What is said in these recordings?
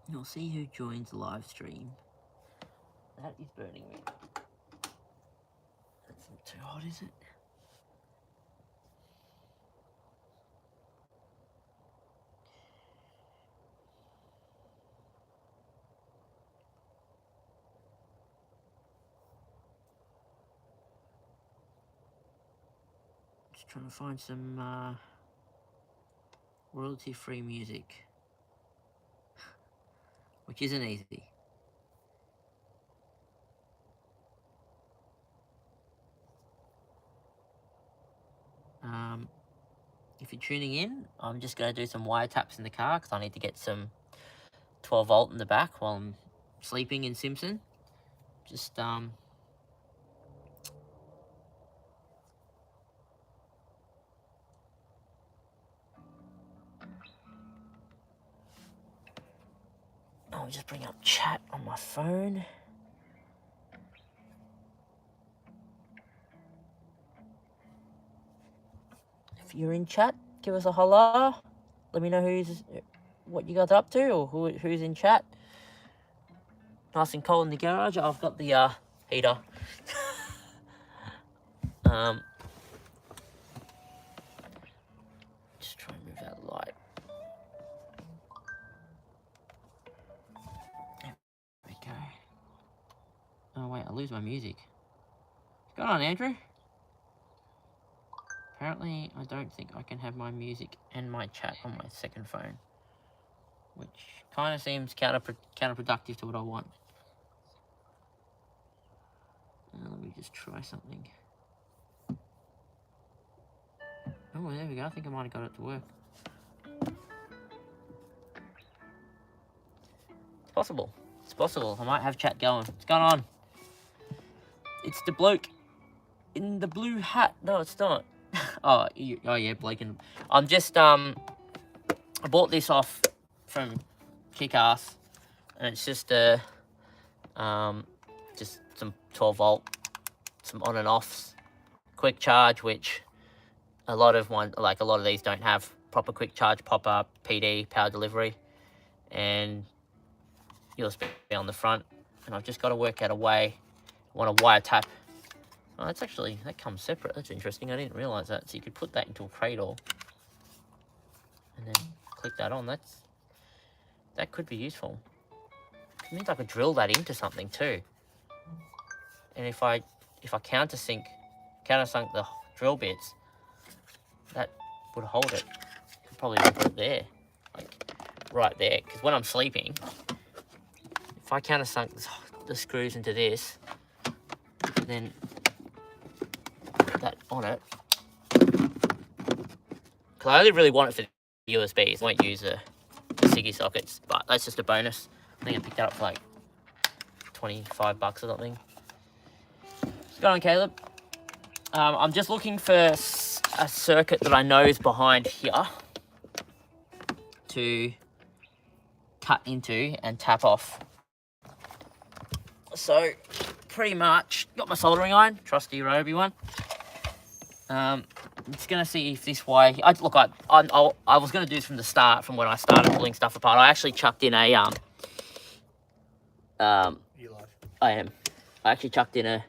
You'll see who joins the live stream. That is burning me. That's not too hot, is it? Just trying to find some royalty-free music, which isn't easy. If you're tuning in, I'm just going to do some wire taps in the car because I need to get some 12 volt in the back while I'm sleeping in Simpson. Just oh, I'll just bring up chat on my phone. If you're in chat, give us a holla. Let me know what you guys are up to, or who's in chat. Nice and cold in the garage. I've got the heater. Just try and move that light. There we go. Oh wait, I lose my music. What's going on, Andrew? Apparently, I don't think I can have my music and my chat on my second phone, which kind of seems counterproductive to what I want. Let me just try something. Oh, there we go. I think I might have got it to work. It's possible. It's possible. I might have chat going. What's going on? It's the bloke in the blue hat. No, it's not. Oh yeah, Blake. I'm just I bought this off from Kick-Ass, and it's just just some 12 volt, some on and offs, quick charge, which a lot of these don't have proper quick charge, pop-up, PD, power delivery, and USB on the front. And I've just got to work out a way. I want a wire tap. Oh, that comes separate. That's interesting. I didn't realise that. So you could put that into a cradle and then click that on. That could be useful. It means I could drill that into something too. And if I countersunk the drill bits, that would hold it. Could probably even put it there, like right there. Because when I'm sleeping, if I countersunk the screws into this, then that on it, because I only really want it for USBs. I won't use the Siggy sockets, but that's just a bonus. I think I picked that up for like 25 bucks or something. What's going on, Caleb? I'm just looking for a circuit that I know is behind here to cut into and tap off. So pretty much got my soldering iron, trusty Roby one. I'm just gonna see if this way. I was gonna do this from the start, from when I started pulling stuff apart. I actually chucked in a You live? I am. I actually chucked in a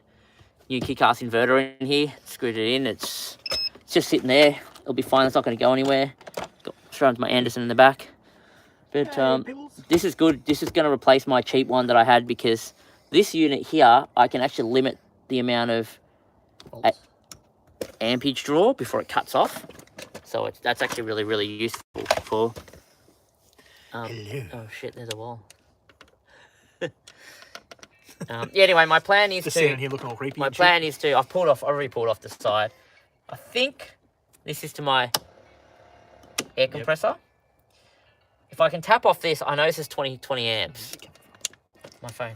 new Kick-Ass inverter in here. Screwed it in. It's just sitting there. It'll be fine. It's not gonna go anywhere. Got thrown to my Anderson in the back. But this is good. This is gonna replace my cheap one that I had, because this unit here, I can actually limit the amount of ampage draw before it cuts off. So that's actually really, really useful for... Hello. Oh shit, there's a wall. Yeah, anyway, my plan is just to... sitting here looking all creepy. My plan is to... I've already pulled off the side. I think this is to my air compressor. If I can tap off this, I know this is 20 amps. My phone.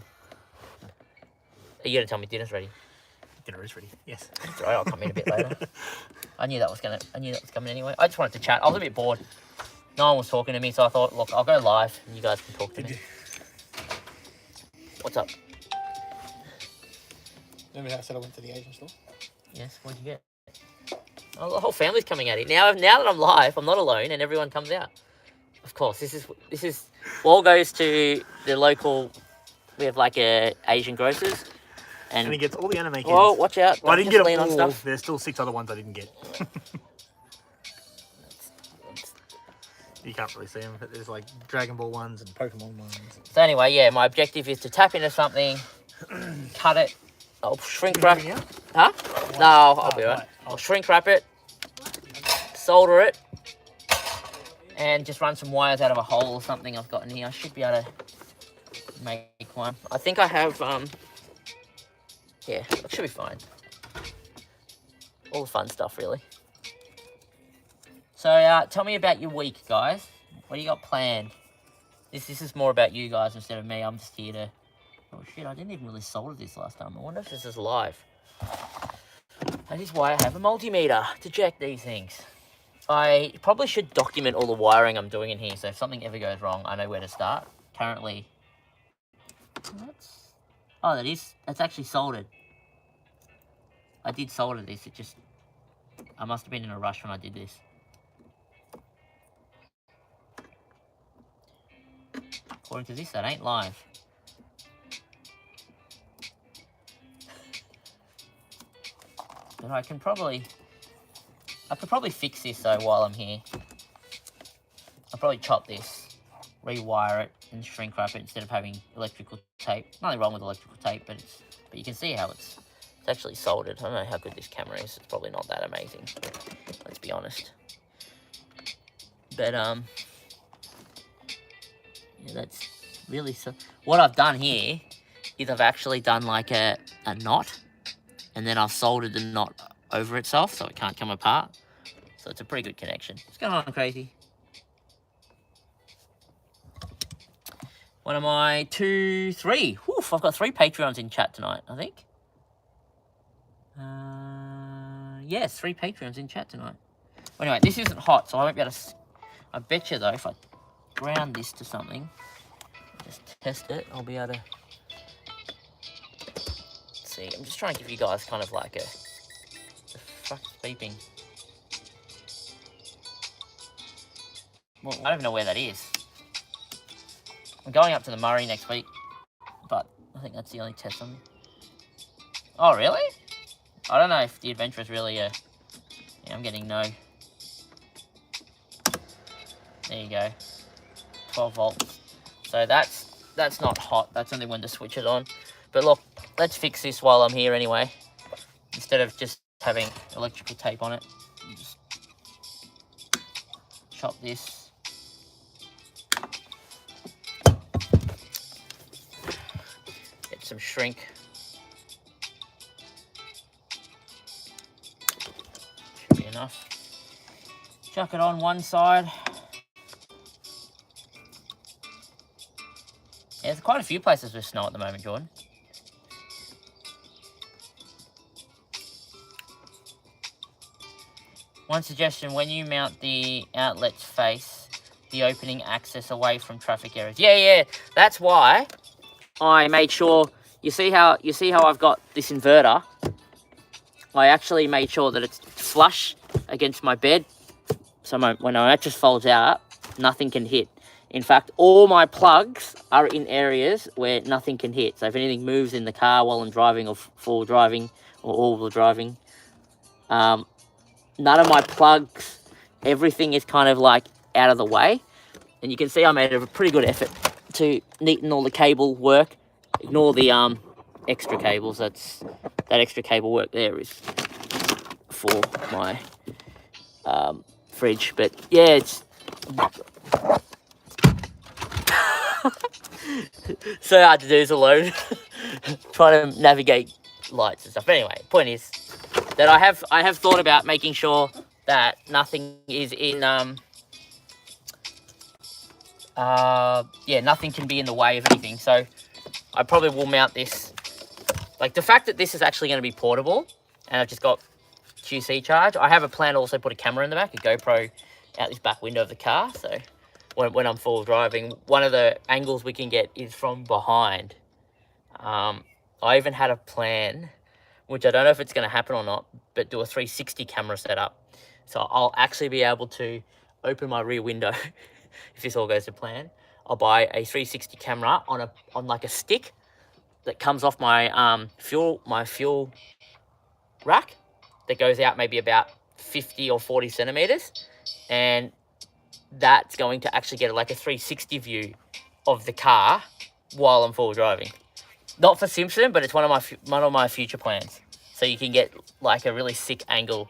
You gotta tell me dinner's ready. Dinner is ready. Yes. That's all right, I'll come in a bit later. I knew that was coming anyway. I just wanted to chat. I was a bit bored. no one was talking to me, so I thought, look, I'll go live and you guys can talk to me. What's up? Remember how I said I went to the Asian store? Yes, what'd you get? Oh, the whole family's coming at it. Now that I'm live, I'm not alone and everyone comes out. Of course, this is Wall goes to the local, we have like a Asian grocers. And he gets all the anime kids. Whoa, watch out. Well, I didn't get lean them on all. stuff. There's still 6 other ones I didn't get. You can't really see them, but there's like Dragon Ball ones and Pokemon ones. So anyway, yeah, my objective is to tap into something, cut it, I'll shrink wrap. Huh? No, I'll be right. I'll shrink wrap it, solder it, and just run some wires out of a hole or something I've got in here. I should be able to make one. I think I have, yeah, it should be fine. All the fun stuff, really. So, tell me about your week, guys. What do you got planned? This is more about you guys instead of me. I'm just here to... Oh, shit, I didn't even really solder this last time. I wonder if this is live. That is why I have a multimeter to check these things. I probably should document all the wiring I'm doing in here, so if something ever goes wrong, I know where to start. Currently... that's actually soldered. I did solder this, I must have been in a rush when I did this. According to this, that ain't live. But I could probably fix this though while I'm here. I'll probably chop this, rewire it, and shrink wrap it instead of having electrical tape. Nothing wrong with electrical tape, but you can see how it's actually soldered. I don't know how good this camera is. It's probably not that amazing. Let's be honest. But yeah, that's really so. What I've done here is I've actually done like a knot, and then I've soldered the knot over itself so it can't come apart. So it's a pretty good connection. What's going on, crazy? What am I? 2, 3. Oof, I've got 3 Patreons in chat tonight, I think. Yes, 3 Patreons in chat tonight. Anyway, this isn't hot, so I won't be able to... I bet you, though, if I ground this to something, just test it, I'll be able to... Let's see, I'm just trying to give you guys kind of like a... The fuck's beeping? Well, I don't even know where that is. I'm going up to the Murray next week, but I think that's the only test on me. Oh, really? I don't know if the adventure is really a... Yeah, I'm getting no. There you go. 12 volts. So that's not hot. That's only when to switch it on. But look, let's fix this while I'm here anyway. Instead of just having electrical tape on it. Just chop this. Get some shrink. Should be enough. Chuck it on one side. Yeah, there's quite a few places with snow at the moment, Jordan. One suggestion, when you mount the outlets face the opening access away from traffic areas. Yeah, that's why I made sure, you see how I've got this inverter? I actually made sure that it's flush against my bed. So when it just folds out, nothing can hit. In fact, all my plugs are in areas where nothing can hit. So if anything moves in the car while I'm driving or full driving or all-wheel driving, none of my plugs, everything is kind of like out of the way. And you can see I made a pretty good effort to neaten all the cable work. Ignore the extra cables. That extra cable work there is for my fridge. But yeah, it's so hard to do this alone. Trying to navigate lights and stuff. But anyway, point is that I have thought about making sure that nothing is in nothing can be in the way of anything. So I probably will mount this. Like the fact that this is actually going to be portable and I've just got QC charge. I have a plan to also put a camera in the back, a GoPro out this back window of the car. So when I'm full driving, one of the angles we can get is from behind. I even had a plan, which I don't know if it's going to happen or not, but do a 360 camera setup. So I'll actually be able to open my rear window if this all goes to plan. I'll buy a 360 camera on like a stick that comes off my fuel rack that goes out maybe about 50 or 40 centimeters, and that's going to actually get like a 360 view of the car while I'm full driving. Not for Simpson, but it's one of my future plans. So you can get like a really sick angle.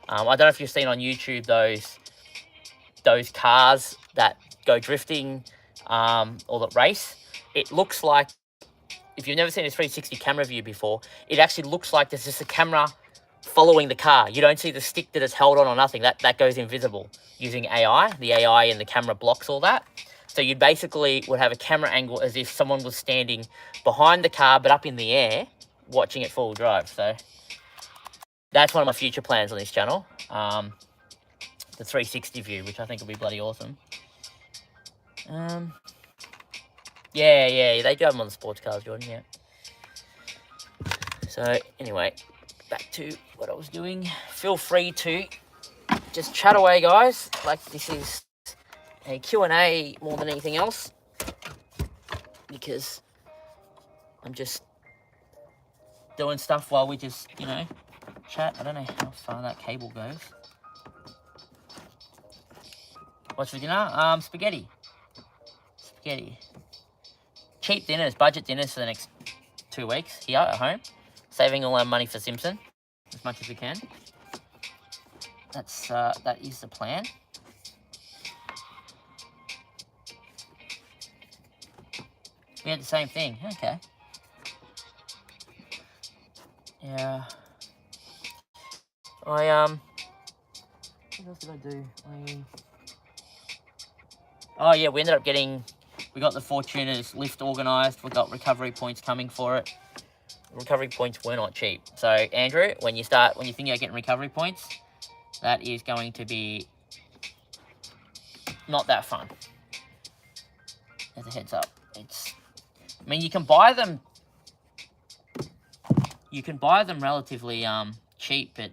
I don't know if you've seen on YouTube those cars that go drifting or that race. It looks like, if you've never seen a 360 camera view before, it actually looks like there's just a camera following the car. You don't see the stick that is held on or nothing. That goes invisible using AI. The AI in the camera blocks all that. So you basically would have a camera angle as if someone was standing behind the car but up in the air watching it full drive. So that's one of my future plans on this channel. The 360 view, which I think will be bloody awesome. Yeah, they do have them on the sports cars, Jordan, yeah. So anyway, back to what I was doing. Feel free to just chat away, guys. Like, this is a Q&A more than anything else, because I'm just doing stuff while we just, chat. I don't know how far that cable goes. What's for dinner? Spaghetti. Cheap dinners, budget dinners for the next 2 weeks here at home. Saving all our money for Simpson as much as we can. That is the plan. We had the same thing. Okay. Yeah. What else did I do? Oh yeah, we ended up we got the Fortuna's lift organised. We got recovery points coming for it. Recovery points were not cheap. So Andrew, when you think you're getting recovery points, that is going to be not that fun. As a heads up, you can buy them. You can buy them relatively cheap, but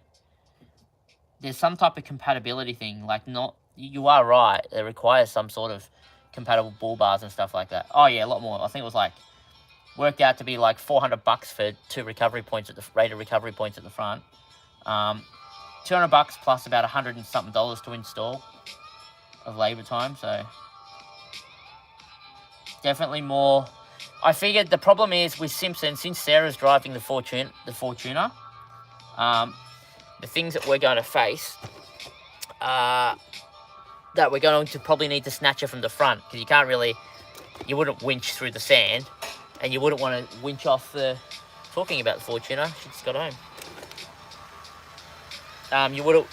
there's some type of compatibility thing. Like, you are right. It requires some sort of compatible bull bars and stuff like that. Oh yeah, a lot more. I think it was worked out to be like $400 for 2 recovery points at the rated recovery points at the front. $200 plus about $100 and something to install of labor time. So definitely more. I figured the problem is with Simpson, since Sarah's driving the Fortuna, the things that we're going to face that we're going to probably need to snatch her from the front, because you wouldn't winch through the sand, and you wouldn't want to winch off talking about the Fortuna, she just got home.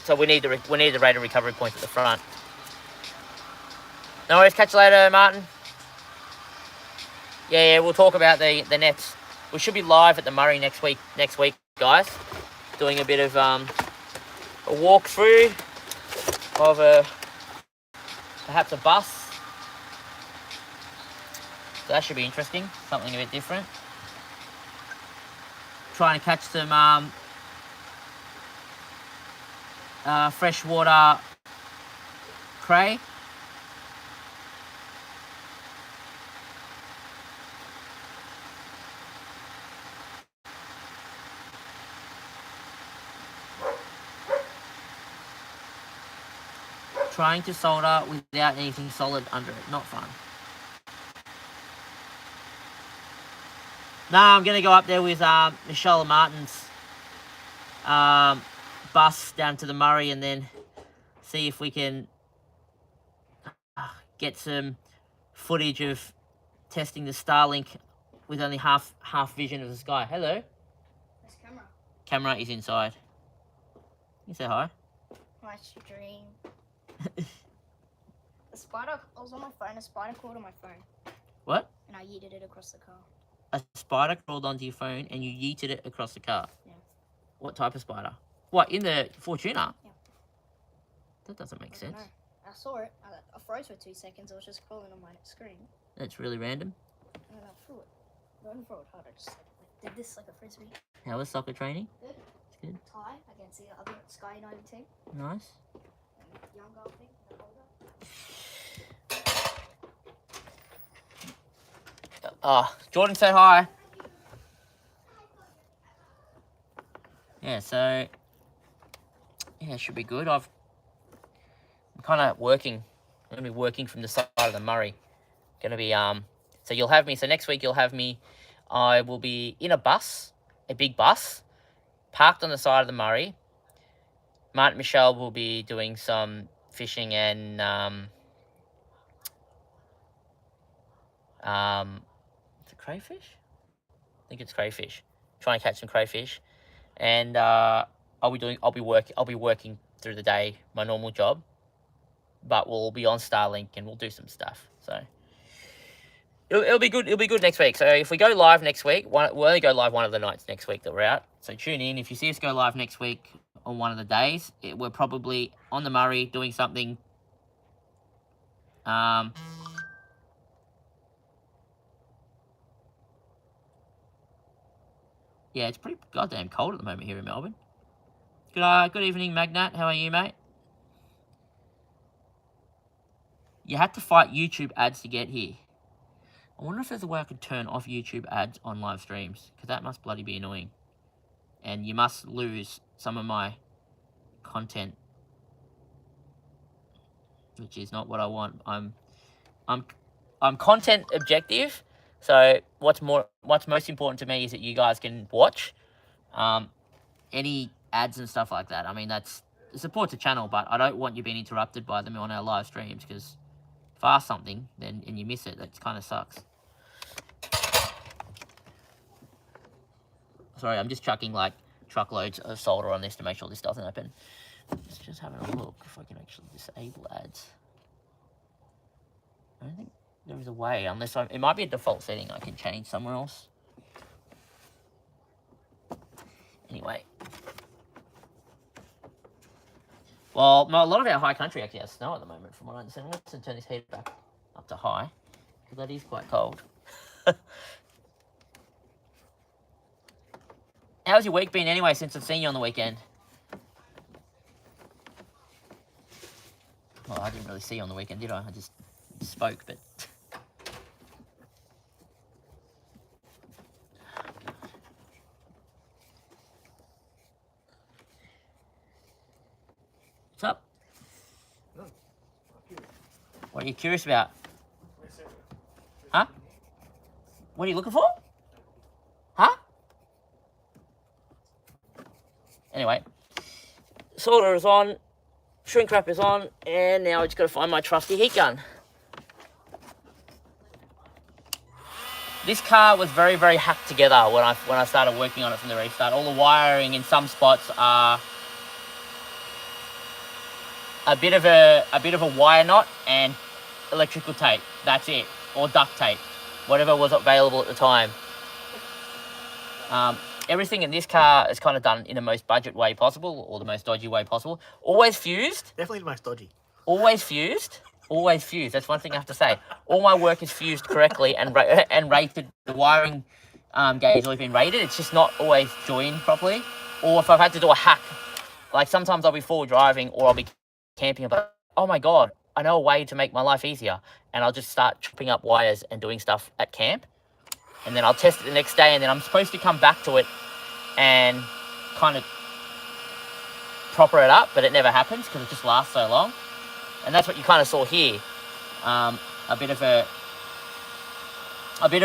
So we need the rate of recovery points at the front. No worries, catch you later, Martin. Yeah, we'll talk about the nets. We should be live at the Murray next week, guys. Doing a bit of a walkthrough of perhaps a bus. So that should be interesting. Something a bit different. Trying to catch some freshwater cray. Trying to solder without anything solid under it. Not fun. Nah, I'm going to go up there with Michelle Martin's bus down to the Murray, and then see if we can get some footage of testing the Starlink with only half vision of the sky. Hello. Where's camera? Camera is inside. You say hi. My stream. I was on my phone, a spider crawled on my phone. What? And I yeeted it across the car. A spider crawled onto your phone and you yeeted it across the car? Yeah. What type of spider? What, in the Fortuna? Yeah. That doesn't make sense. Know. I saw it. I froze for 2 seconds. It was just crawling on my screen. That's really random. And then I threw it. I didn't throw it hard. I just did this like a frisbee. How was soccer training? Good. It's good. Tie against the other Sky United team. Nice. And younger, I think. The older. Jordan, say hi. Yeah, so yeah, it should be good. I'm kind of working. I'm gonna be working from the side of the Murray. Gonna be So you'll have me. So next week you'll have me. I will be in a bus, a big bus, parked on the side of the Murray. Martin and Michelle will be doing some fishing and is it crayfish? I think it's crayfish. Trying to catch some crayfish, and I'll be working through the day, my normal job, but we'll be on Starlink and we'll do some stuff. So it'll be good. It'll be good next week. So if we go live next week, we'll only go live one of the nights next week that we're out. So tune in. If you see us go live next week on one of the days, we're probably on the Murray doing something. Yeah, it's pretty goddamn cold at the moment here in Melbourne. Good evening, Magnat. How are you, mate? You had to fight YouTube ads to get here. I wonder if there's a way I could turn off YouTube ads on live streams, because that must bloody be annoying. And you must lose some of my content, which is not what I want. I'm content objective. So what's most important to me is that you guys can watch. Any ads and stuff like that. I mean, it supports the channel, but I don't want you being interrupted by them on our live streams, because if I ask something and you miss it, that kind of sucks. Sorry, I'm just chucking like truckloads of solder on this to make sure this doesn't open. Just having a look if I can actually disable ads. I don't think there is a way, unless it might be a default setting I can change somewhere else. Anyway. Well, no, a lot of our high country actually has snow at the moment, from what I understand. Let's turn this heater back up to high, because that is quite cold. How's your week been anyway, since I've seen you on the weekend? Well, I didn't really see you on the weekend, did I? I just spoke, but... What's up? What are you curious about? Huh? What are you looking for? Huh? Anyway, solder is on, shrink wrap is on, and now I just got to find my trusty heat gun. This car was very, very hacked together when I started working on it from the restart. All the wiring in some spots are a bit of a wire knot and electrical tape. That's it, or duct tape, whatever was available at the time. Everything in this car is kind of done in the most budget way possible, or the most dodgy way possible. Always fused. Definitely the most dodgy. Always fused. Always fused. That's one thing I have to say. All my work is fused correctly and rated. The wiring gauge has always been rated. It's just not always joined properly. Or if I've had to do a hack, like sometimes I'll be forward driving or I'll be camping, but oh my god, I know a way to make my life easier, and I'll just start chopping up wires and doing stuff at camp. And then I'll test it the next day, and then I'm supposed to come back to it and kind of proper it up, but it never happens because it just lasts so long. And that's what you kind of saw here. A bit of an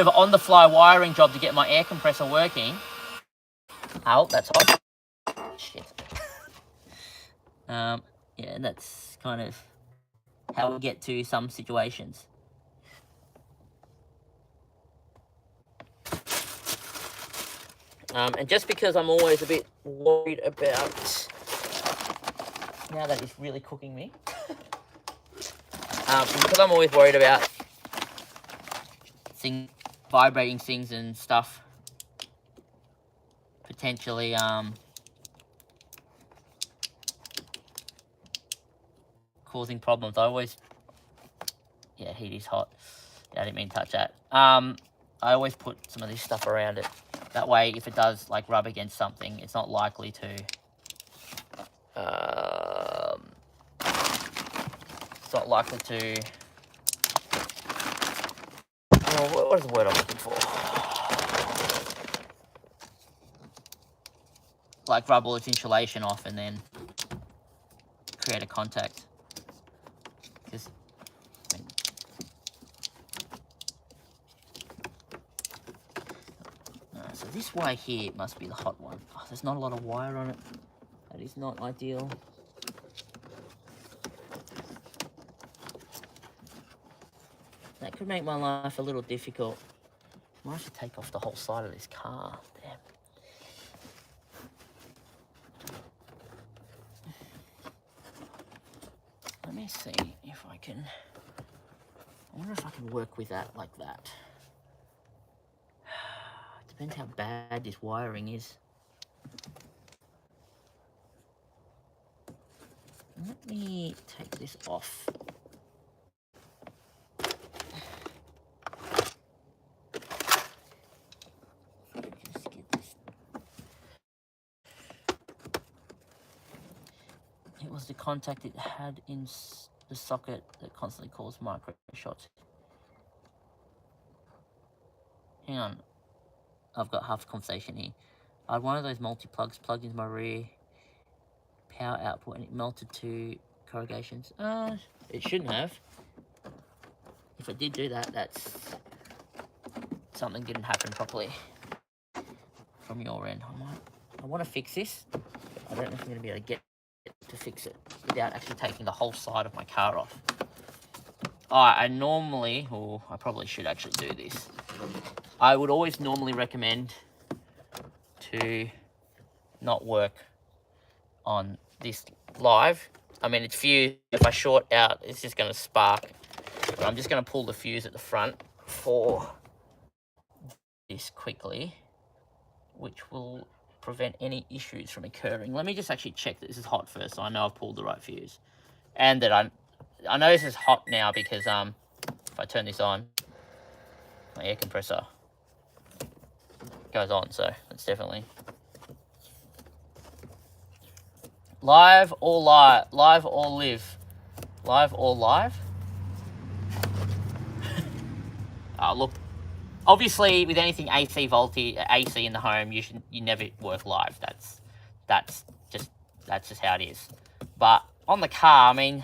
on-the-fly wiring job to get my air compressor working. Oh, that's hot. Shit. Yeah, and that's kind of how we get to some situations. And just because I'm always a bit worried about... Now that is really cooking me. Because I'm always worried about vibrating things and stuff potentially causing problems. I always, yeah, heat is hot. Yeah, I didn't mean to touch that. I always put some of this stuff around it. That way, if it does like rub against something, it's not likely to. It's not likely to. Oh, what is the word I'm looking for? Like rub all its insulation off and then create a contact. Because, I mean, so this wire here must be the hot one. Oh, there's not a lot of wire on it. That is not ideal. That could make my life a little difficult. I might have to take off the whole side of this car. Damn. Let me see if I can. I wonder if I can work with that like that. Depends how bad this wiring is. Let me take this off. Just get this. It was the contact it had in the socket that constantly caused micro shots. Hang on. I've got half a conversation here. I had one of those multi-plugs plugged into my rear power output and it melted to corrugations. It shouldn't have. If it did do that, that's something didn't happen properly from your end. I want to fix this. I don't know if I'm going to be able to get to fix it without actually taking the whole side of my car off. I normally, or I probably should actually do this. I would always normally recommend to not work on this live. I mean, it's fused. If I short out, it's just going to spark. But I'm just going to pull the fuse at the front for this quickly, which will prevent any issues from occurring. Let me just actually check that this is hot first, so I know I've pulled the right fuse. And that I know this is hot now because if I turn this on, my air compressor goes on, so it's definitely live or live or live, live or live. Look, obviously with anything AC voltage, AC in the home, you never work live. That's just how it is. But on the car, I mean,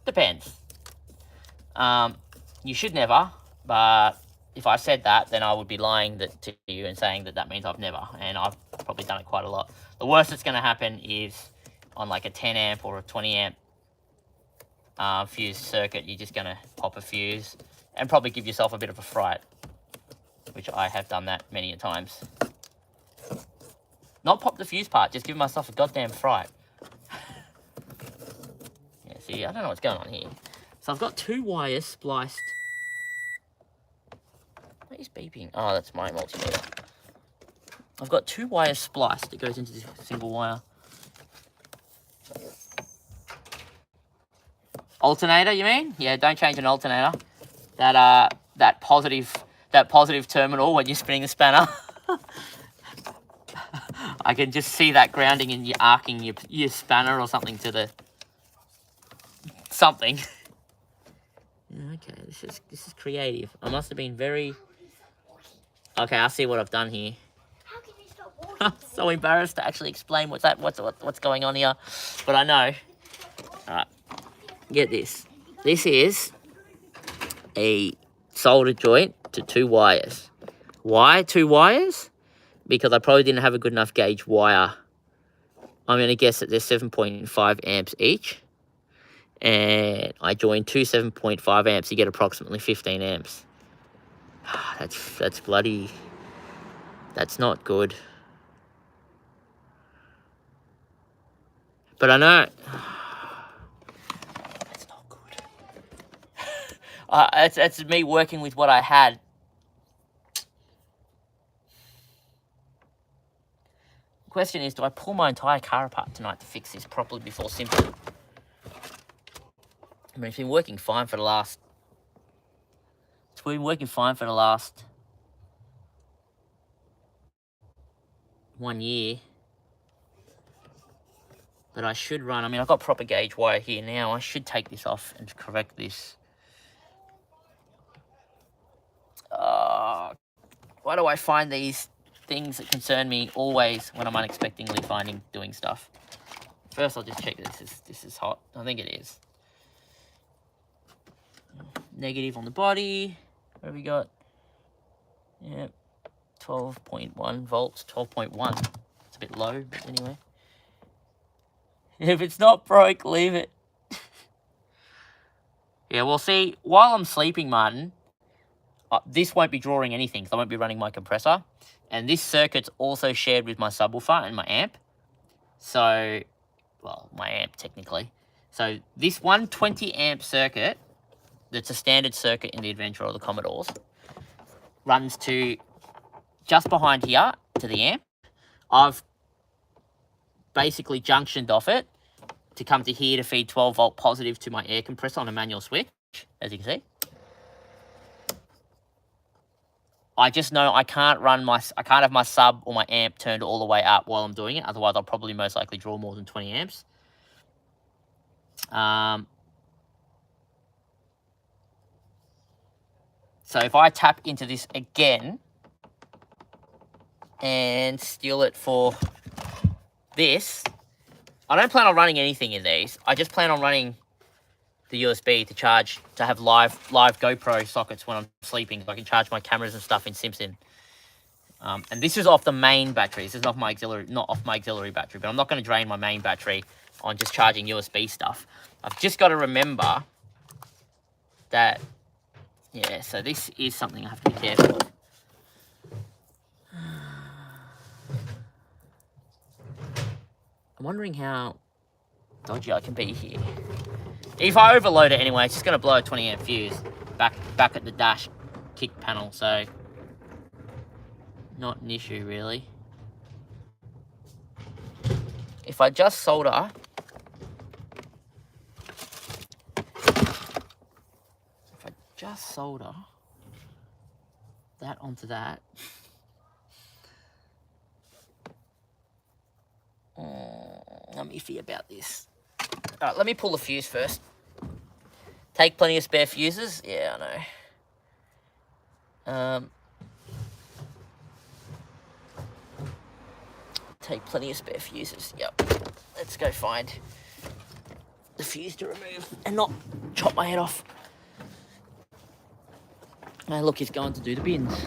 depends. You should never, but if I said that, then I would be lying to you and saying that means I've never, and I've probably done it quite a lot. The worst that's going to happen is on like a 10 amp or a 20 amp fuse circuit, you're just going to pop a fuse and probably give yourself a bit of a fright, which I have done that many a times. Not pop the fuse part, just give myself a goddamn fright. Yeah, see, I don't know what's going on here. So I've got two wires spliced. What is beeping? Oh, that's my multimeter. I've got two wires spliced. It goes into this single wire. Alternator, you mean? Yeah, don't change an alternator. That positive terminal when you're spinning the spanner. I can just see that grounding and you arcing your spanner or something to the something. Okay, this is creative. I must have been very. Okay, I see what I've done here. How can you stop walking? I'm so embarrassed to actually explain what's going on here, but I know. All right, get this. This is a solder joint to two wires. Why two wires? Because I probably didn't have a good enough gauge wire. I'm going to guess that there's 7.5 amps each. And I joined two 7.5 amps. You get approximately 15 amps. That's bloody... That's not good. But I know... That's not good. It's me working with what I had. Question is, do I pull my entire car apart tonight to fix this properly before simpson? I mean, it's been working fine for the last... It's been working fine for the last 1 year. But I should run... I mean, I've got proper gauge wire here now. I should take this off and correct this. Why do I find these things that concern me always when I'm unexpectedly doing stuff? First, I'll just check this is hot. I think it is. Negative on the body. What have we got? Yeah, 12.1 volts. 12.1. It's a bit low, but anyway. If it's not broke, leave it. Yeah, well, see, while I'm sleeping, Martin, this won't be drawing anything, so I won't be running my compressor. And this circuit's also shared with my subwoofer and my amp. So, well, my amp, technically. So, this 120 amp circuit, that's a standard circuit in the Adventure or the Commodores, runs to just behind here to the amp. I've basically junctioned off it to come to here to feed 12 volt positive to my air compressor on a manual switch, as you can see. I just know I can't have my sub or my amp turned all the way up while I'm doing it. Otherwise, I'll probably most likely draw more than 20 amps. So if I tap into this again and steal it for this, I don't plan on running anything in these. I just plan on running the USB to charge, to have live GoPro sockets when I'm sleeping, so I can charge my cameras and stuff in Simpson. And this is off the main battery. This is not off my auxiliary battery, but I'm not going to drain my main battery on just charging USB stuff. I've just got to remember that, yeah, so this is something I have to be careful of. I'm wondering how dodgy I can be here. If I overload it anyway, it's just going to blow a 20 amp fuse back at the dash kick panel, so not an issue really. If I just solder that onto that, I'm iffy about this. All right, let me pull the fuse first. Take plenty of spare fuses. Yeah, I know. Take plenty of spare fuses. Yep. Let's go find the fuse to remove and not chop my head off. Oh, look, he's going to do the bins.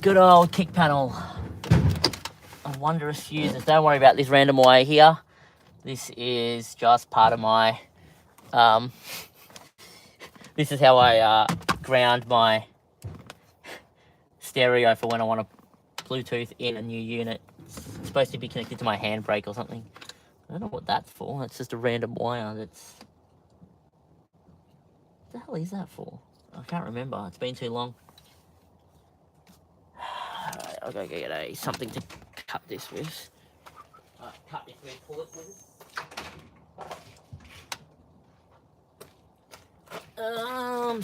Good old kick panel. A wondrous fuses. Don't worry about this random wire here. This is just part of my... this is how I ground my stereo for when I want to Bluetooth in a new unit. It's supposed to be connected to my handbrake or something. I don't know what that's for. It's just a random wire that's... What the hell is that for? I can't remember. It's been too long. Alright, I'll go get something to cut this with. Cut this with, pull it with.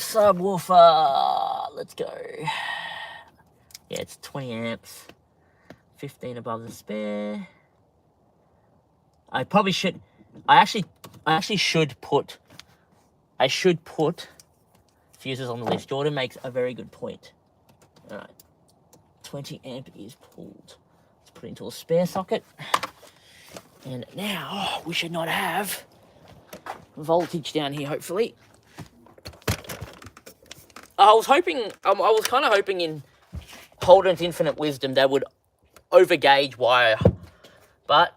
Subwoofer. Let's go. Yeah, it's 20 amps. 15 above the spare. I probably should... I actually should put fuses on the list. Jordan makes a very good point. Alright. 20 amp is pulled. Let's put it into a spare socket. And now we should not have voltage down here, hopefully. I was kind of hoping in Holden's infinite wisdom they would overgauge wire. But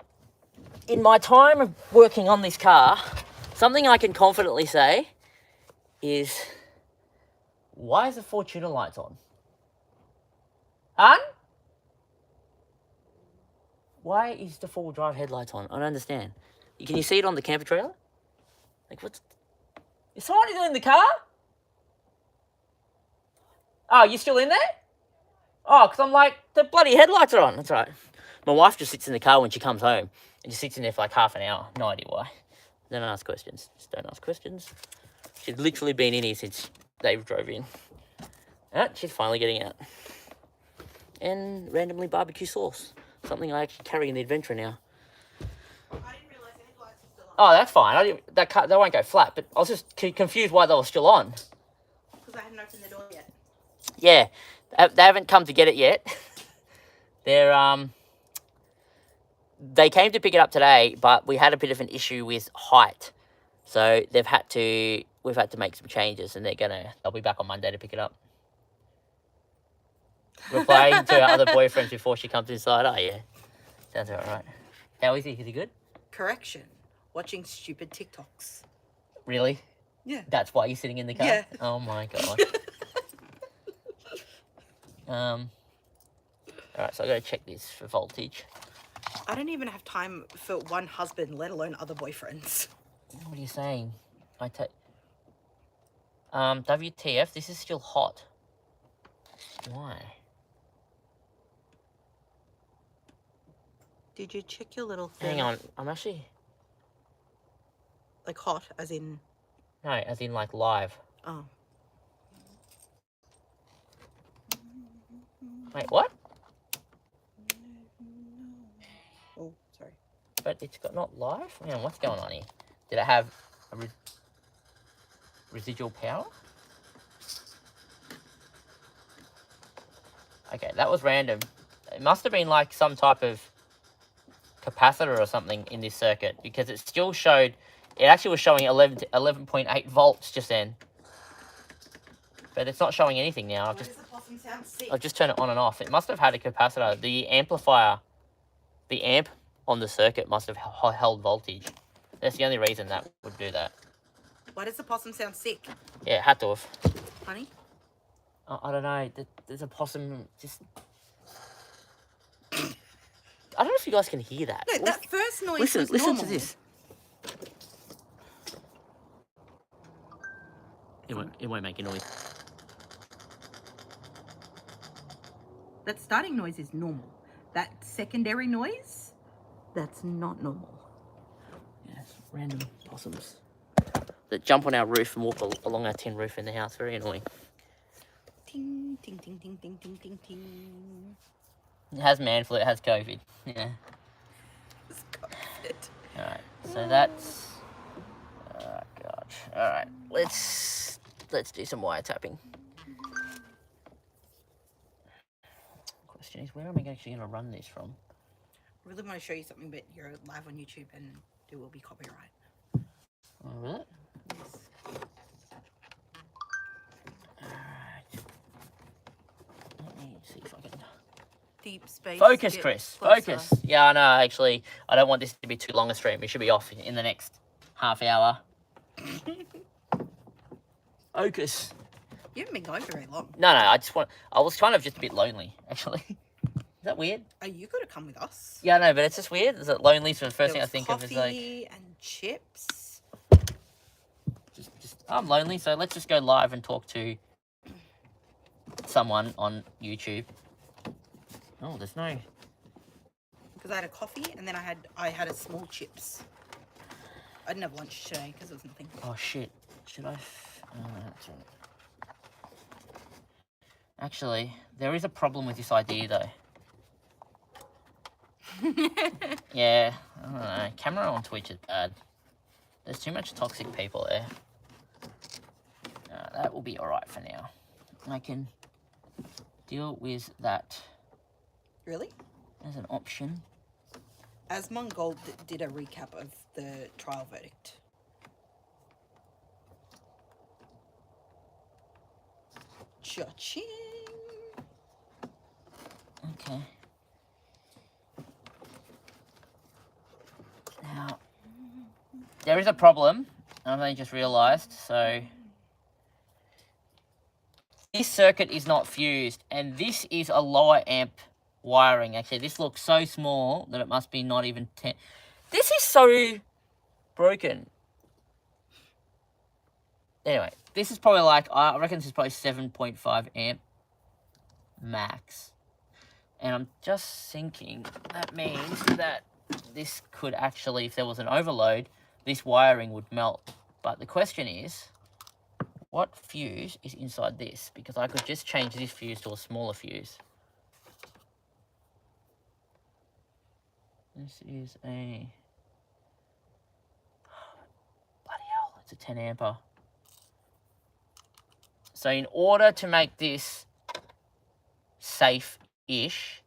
in my time of working on this car, something I can confidently say is, why is the Fortuner lights on? Hun? Why is the four-wheel drive headlights on? I don't understand. Can you see it on the camper trailer? Like, what's... Is someone in the car? Oh, you still in there? Oh, because I'm like, the bloody headlights are on. That's right. My wife just sits in the car when she comes home and just sits in there for like half an hour. No idea why. Don't ask questions. Just don't ask questions. She's literally been in here since Dave drove in. She's finally getting out. And randomly barbecue sauce. Something I actually carry in the adventure now. I didn't realise the headlights were still on. Oh, that's fine. They won't go flat, but I was just confused why they were still on. Because I hadn't opened the door yet. Yeah, they haven't come to get it yet. They came to pick it up today, but we had a bit of an issue with height, so we've had to make some changes, and they'll be back on Monday to pick it up. Replying to our other boyfriends before she comes inside. Oh yeah, sounds about right. How is he? Is he good? Correction. Watching stupid TikToks. Really? Yeah. That's why you're sitting in the car? Yeah. Oh my god. Alright, so I gotta check this for voltage. I don't even have time for one husband, let alone other boyfriends. What are you saying? WTF, this is still hot. Why? Did you check your little thing? Hang on, I'm actually... Like hot, as in... No, as in like live. Oh. Wait, what? Oh, sorry. But it's not live? Hang on, what's going on here? Did it have a residual power? Okay, that was random. It must have been like some type of capacitor or something in this circuit, because it still showed, it actually was showing 11.8 volts just then. But it's not showing anything now. Why does the possum sound sick? I've just turned it on and off. It must have had a capacitor. The amplifier, the amp on the circuit must have held voltage. That's the only reason that would do that. Why does the possum sound sick? Yeah, it had to have. Honey? I don't know. There's a possum just... I don't know if you guys can hear that. No, that first noise was Listen normal. to this. It won't make a noise. That starting noise is normal. That secondary noise, that's not normal. Yes, random possums that jump on our roof and walk along our tin roof in the house. Very annoying. Ting, ting, ting, ting, ting, ting, ting, ting. It has man flu. It has COVID. Yeah. It's COVID. All right. So that's. Oh gosh. All right. Let's do some wiretapping. Question is, where am I actually going to run this from? I really want to show you something, but you're live on YouTube and there will be copyright. Oh, really? Yes. Alright. Let me see if I can... Deep space. Focus, get Chris. closer. Focus. Yeah, I know, actually. I don't want this to be too long a stream. We should be off in the next half hour. Focus. You haven't been going for very long. No, I was kind of just a bit lonely, actually. Is that weird? Are you going to come with us? Yeah, no, but it's just weird. Is it lonely? So the first thing There I was think of is like... coffee and chips. I'm lonely, so let's just go live and talk to someone on YouTube. Oh, there's no... Because I had a coffee and then I had a small chips. I didn't have lunch today because there was nothing. Oh, shit. Should I... that's right. Actually, there is a problem with this idea, though. Yeah, I don't know. Camera on Twitch is bad. There's too much toxic people there. That will be alright for now. I can deal with that Really? as an option. Asmongold did a recap of the trial verdict. Cha-ching! Okay. Now, there is a problem. I've only just realised, so... This circuit is not fused, and this is a lower amp wiring. Actually, this looks so small that it must be not even 10. This is so broken. Anyway, this is probably like, I reckon this is probably 7.5 amp max. And I'm just thinking that means that this could actually, if there was an overload, this wiring would melt. But the question is, what fuse is inside this? Because I could just change this fuse to a smaller fuse. This is a... Bloody hell, it's a 10 ampere. So in order to make this safe-ish,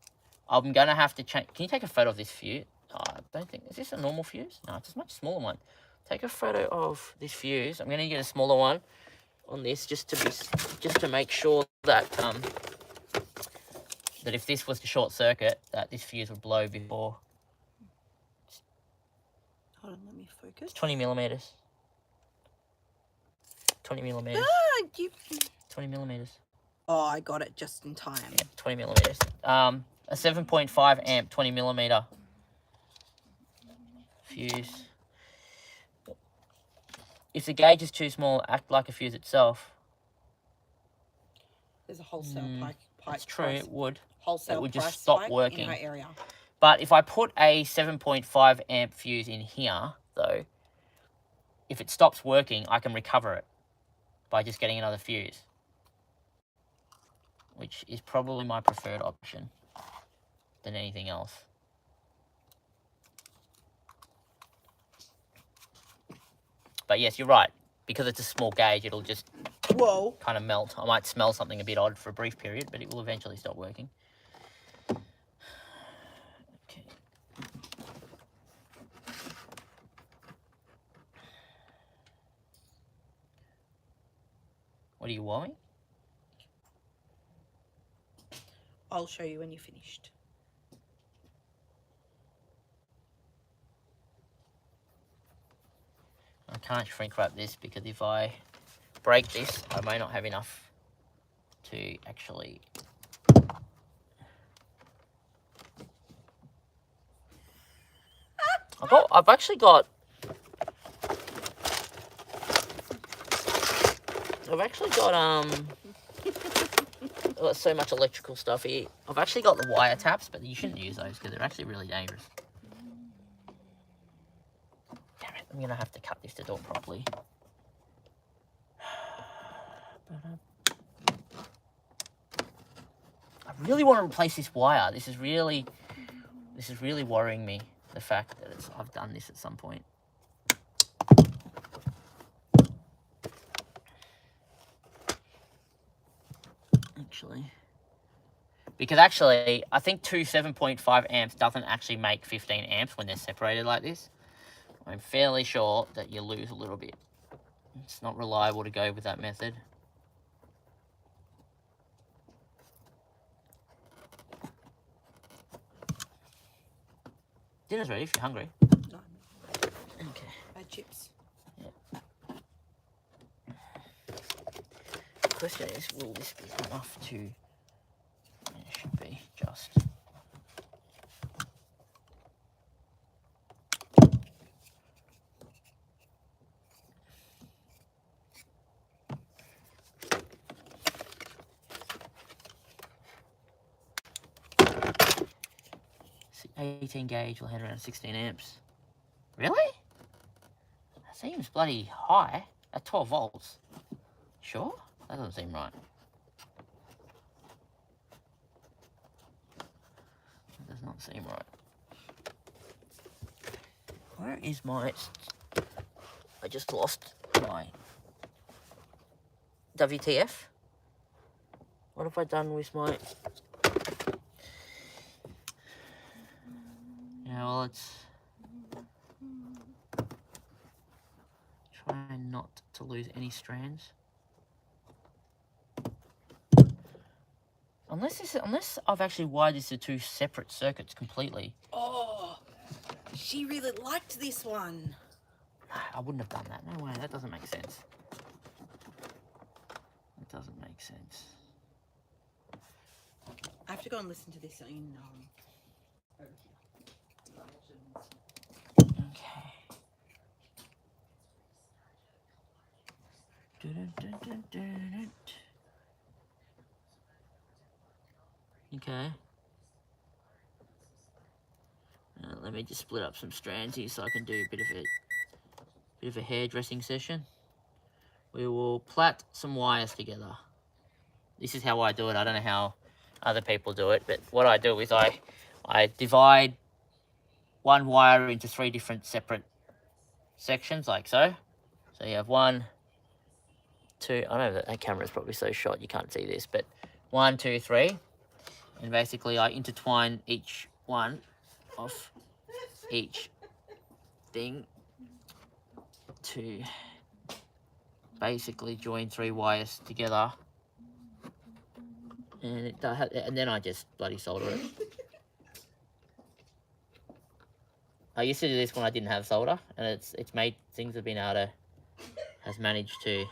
I'm going to have to change... Can you take a photo of this fuse? Oh, I don't think... Is this a normal fuse? No, it's a much smaller one. Take a photo of this fuse. I'm going to get a smaller one on this just to make sure that that if this was to short circuit, that this fuse would blow before. Hold on, let me focus. It's 20 millimeters. 20 millimeters. Ah, 20 millimeters. Oh, I got it just in time. Yeah, 20 millimeters. A 7.5 amp 20 millimeter fuse. If the gauge is too small, act like a fuse itself. There's a wholesale pipe. That's true, it would. Wholesale it would price just stop spike working. in her area. But if I put a 7.5 amp fuse in here, though, if it stops working, I can recover it by just getting another fuse, which is probably my preferred option than anything else. But yes, you're right. Because it's a small gauge, it'll just kind of melt. I might smell something a bit odd for a brief period, but it will eventually stop working. Okay. What are you wowing? I'll show you when you're finished. I can't shrink wrap this because if I break this, I may not have enough to actually... I've actually got so much electrical stuff here. I've actually got the wire taps, but you shouldn't use those because they're actually really dangerous. Damn it, I'm gonna have to cut this to do it properly. I really want to replace this wire. This is really worrying me, the fact that I've done this at some point. Because actually, I think two 7.5 amps doesn't actually make 15 amps when they're separated like this. I'm fairly sure that you lose a little bit. It's not reliable to go with that method. Dinner's ready if you're hungry. No, Okay. I had chips. Yeah. The question is, will this be enough to... It should be just... See, 18 gauge will hand around 16 amps. Really? That seems bloody high at 12 volts. Sure? That doesn't seem right. That does not seem right. Where is my... I just lost my... WTF? What have I done with my... Yeah, well, it's... Try not to lose any strands. Unless I've actually wired this to two separate circuits completely. Oh, she really liked this one. I wouldn't have done that. No way. That doesn't make sense. It doesn't make sense. I have to go and listen to this in Okay. Okay. Let me just split up some strands here so I can do a bit of a hairdressing session. We will plait some wires together. This is how I do it. I don't know how other people do it, but what I do is I divide one wire into 3 different separate sections, like so. So you have 1, 2. I know that camera is probably so short you can't see this, but 1, 2, 3, and basically I intertwine each one of each thing to basically join 3 wires together, and then I just bloody solder it. I used to do this when I didn't have solder, and it's made things have been able to has managed to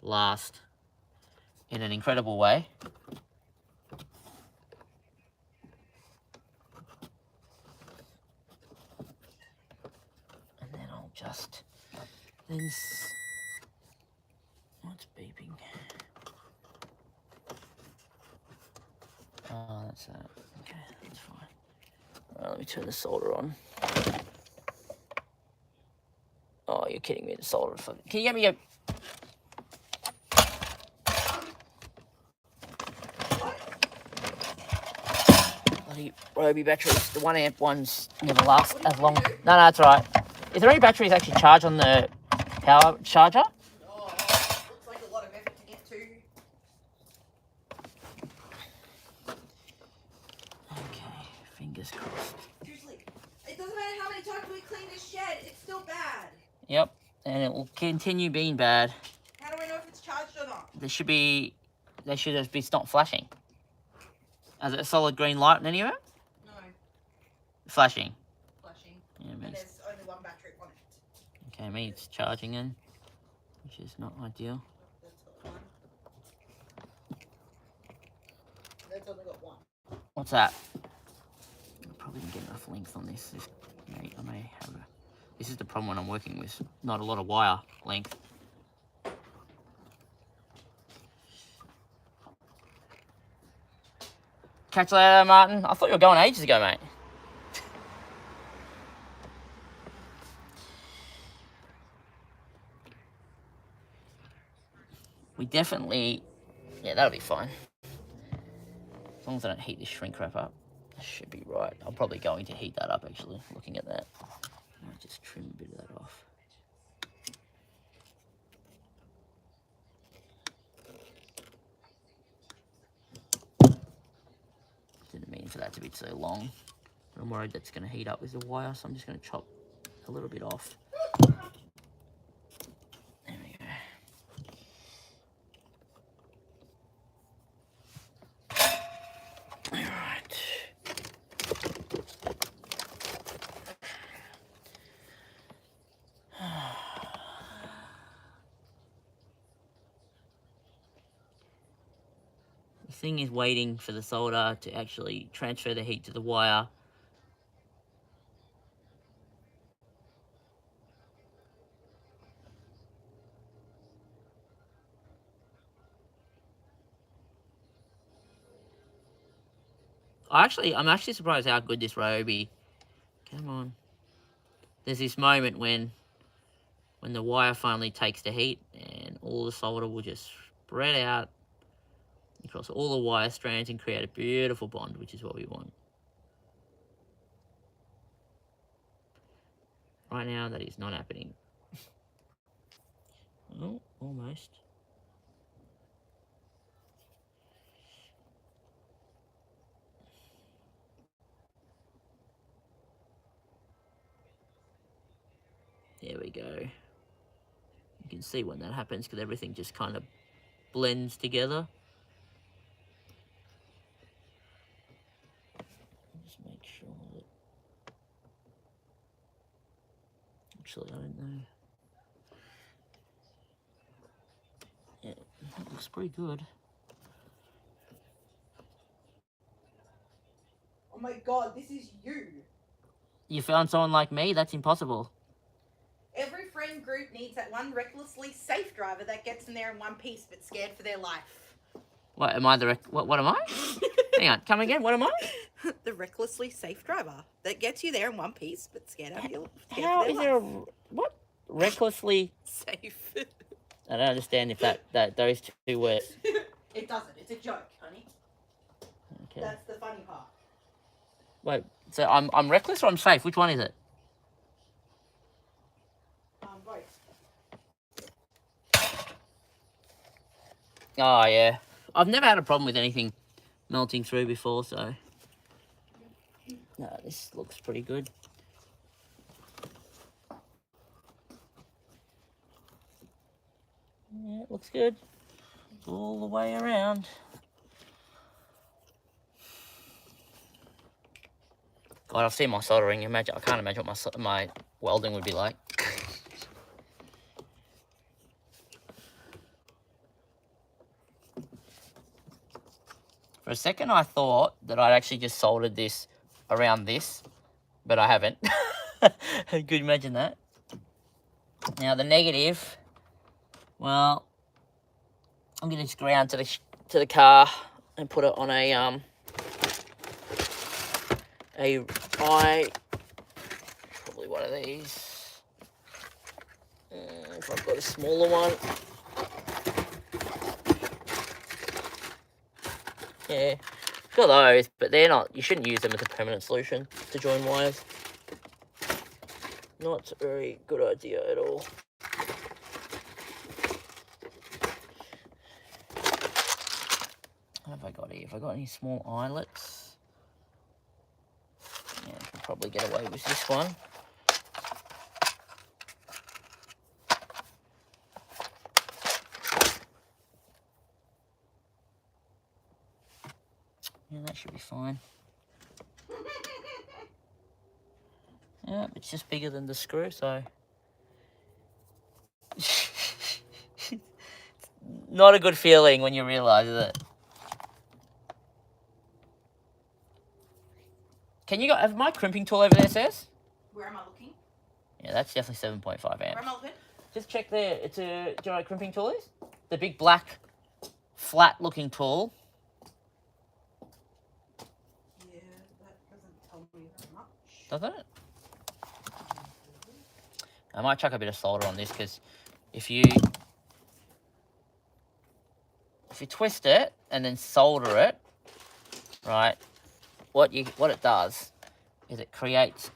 last in an incredible way. And then I'll just what's beeping? Oh, that's that. Okay, that's fine. Alright, let me turn the solder on. Oh, you're kidding me, the solder. Can you get me a... Bloody Roby batteries. The 1 amp ones never last as long. No, that's right. Is there any batteries actually charge on the power charger? Oh, looks like a lot of effort to get to. Okay, fingers crossed. Seriously, it doesn't matter how many times we clean this shed, it's still bad. Yep, and it will continue being bad. How do we know if it's charged or not? They should just be not flashing. Is it a solid green light anywhere? No. Flashing. Flashing. Yeah, And there's only 1 battery on it. Okay, me it's charging in, which is not ideal. That's got 1. That's only got 1. What's that? I probably didn't get enough length on this. I may have a... This is the problem when I'm working with not a lot of wire length. Catch you later, Martin. I thought you were going ages ago, mate. We definitely... Yeah, that'll be fine. As long as I don't heat this shrink wrap up. That should be right. I'm probably going to heat that up, actually, looking at that. I might just trim a bit of that off. Didn't mean for that to be so long. But I'm worried that's going to heat up with the wire, so I'm just going to chop a little bit off. There we go. Alright. The thing is waiting for the solder to actually transfer the heat to the wire. I'm actually surprised how good this Ryobi. Come on. There's this moment when the wire finally takes the heat and all the solder will just spread out across all the wire strands and create a beautiful bond, which is what we want. Right now, that is not happening. Oh, almost. There we go. You can see when that happens because everything just kind of blends together. Just make sure that... Actually, I don't know. Yeah, that looks pretty good. Oh my god, this is you. You found someone like me? That's impossible. Every friend group needs that one recklessly safe driver that gets in there in one piece but scared for their life. What am I? What am I? Hang on, come again. What am I? The recklessly safe driver that gets you there in one piece, but scared out of your. How is there a what? Recklessly. Safe? I don't understand if that those two words. It doesn't. It's a joke, honey. Okay. That's the funny part. Wait. So I'm reckless or I'm safe? Which one is it? Both. Oh yeah. I've never had a problem with anything melting through before, so. No, this looks pretty good. Yeah, it looks good. All the way around. God, I've seen my soldering. I can't imagine what my welding would be like. For a second, I thought that I'd actually just soldered this around this, but I haven't. Could you imagine that? Now the negative, well, I'm gonna just go around to the car and put it on probably one of these. If I've got a smaller one. Yeah, got those, but they're not. You shouldn't use them as a permanent solution to join wires. Not a very good idea at all. What have I got here? Have I got any small eyelets? Yeah, I can probably get away with this one. Yeah, that should be fine. Yeah, it's just bigger than the screw, so. Not a good feeling when you realise it. Can you have my crimping tool over there, Says? Where am I looking? Yeah, that's definitely 7.5 amps. Where am I looking? Just check there. Do you know what a crimping tool is? The big black, flat-looking tool. Yeah, that doesn't tell me very much. Doesn't it? I might chuck a bit of solder on this because if you twist it and then solder it, right? What it does is it creates.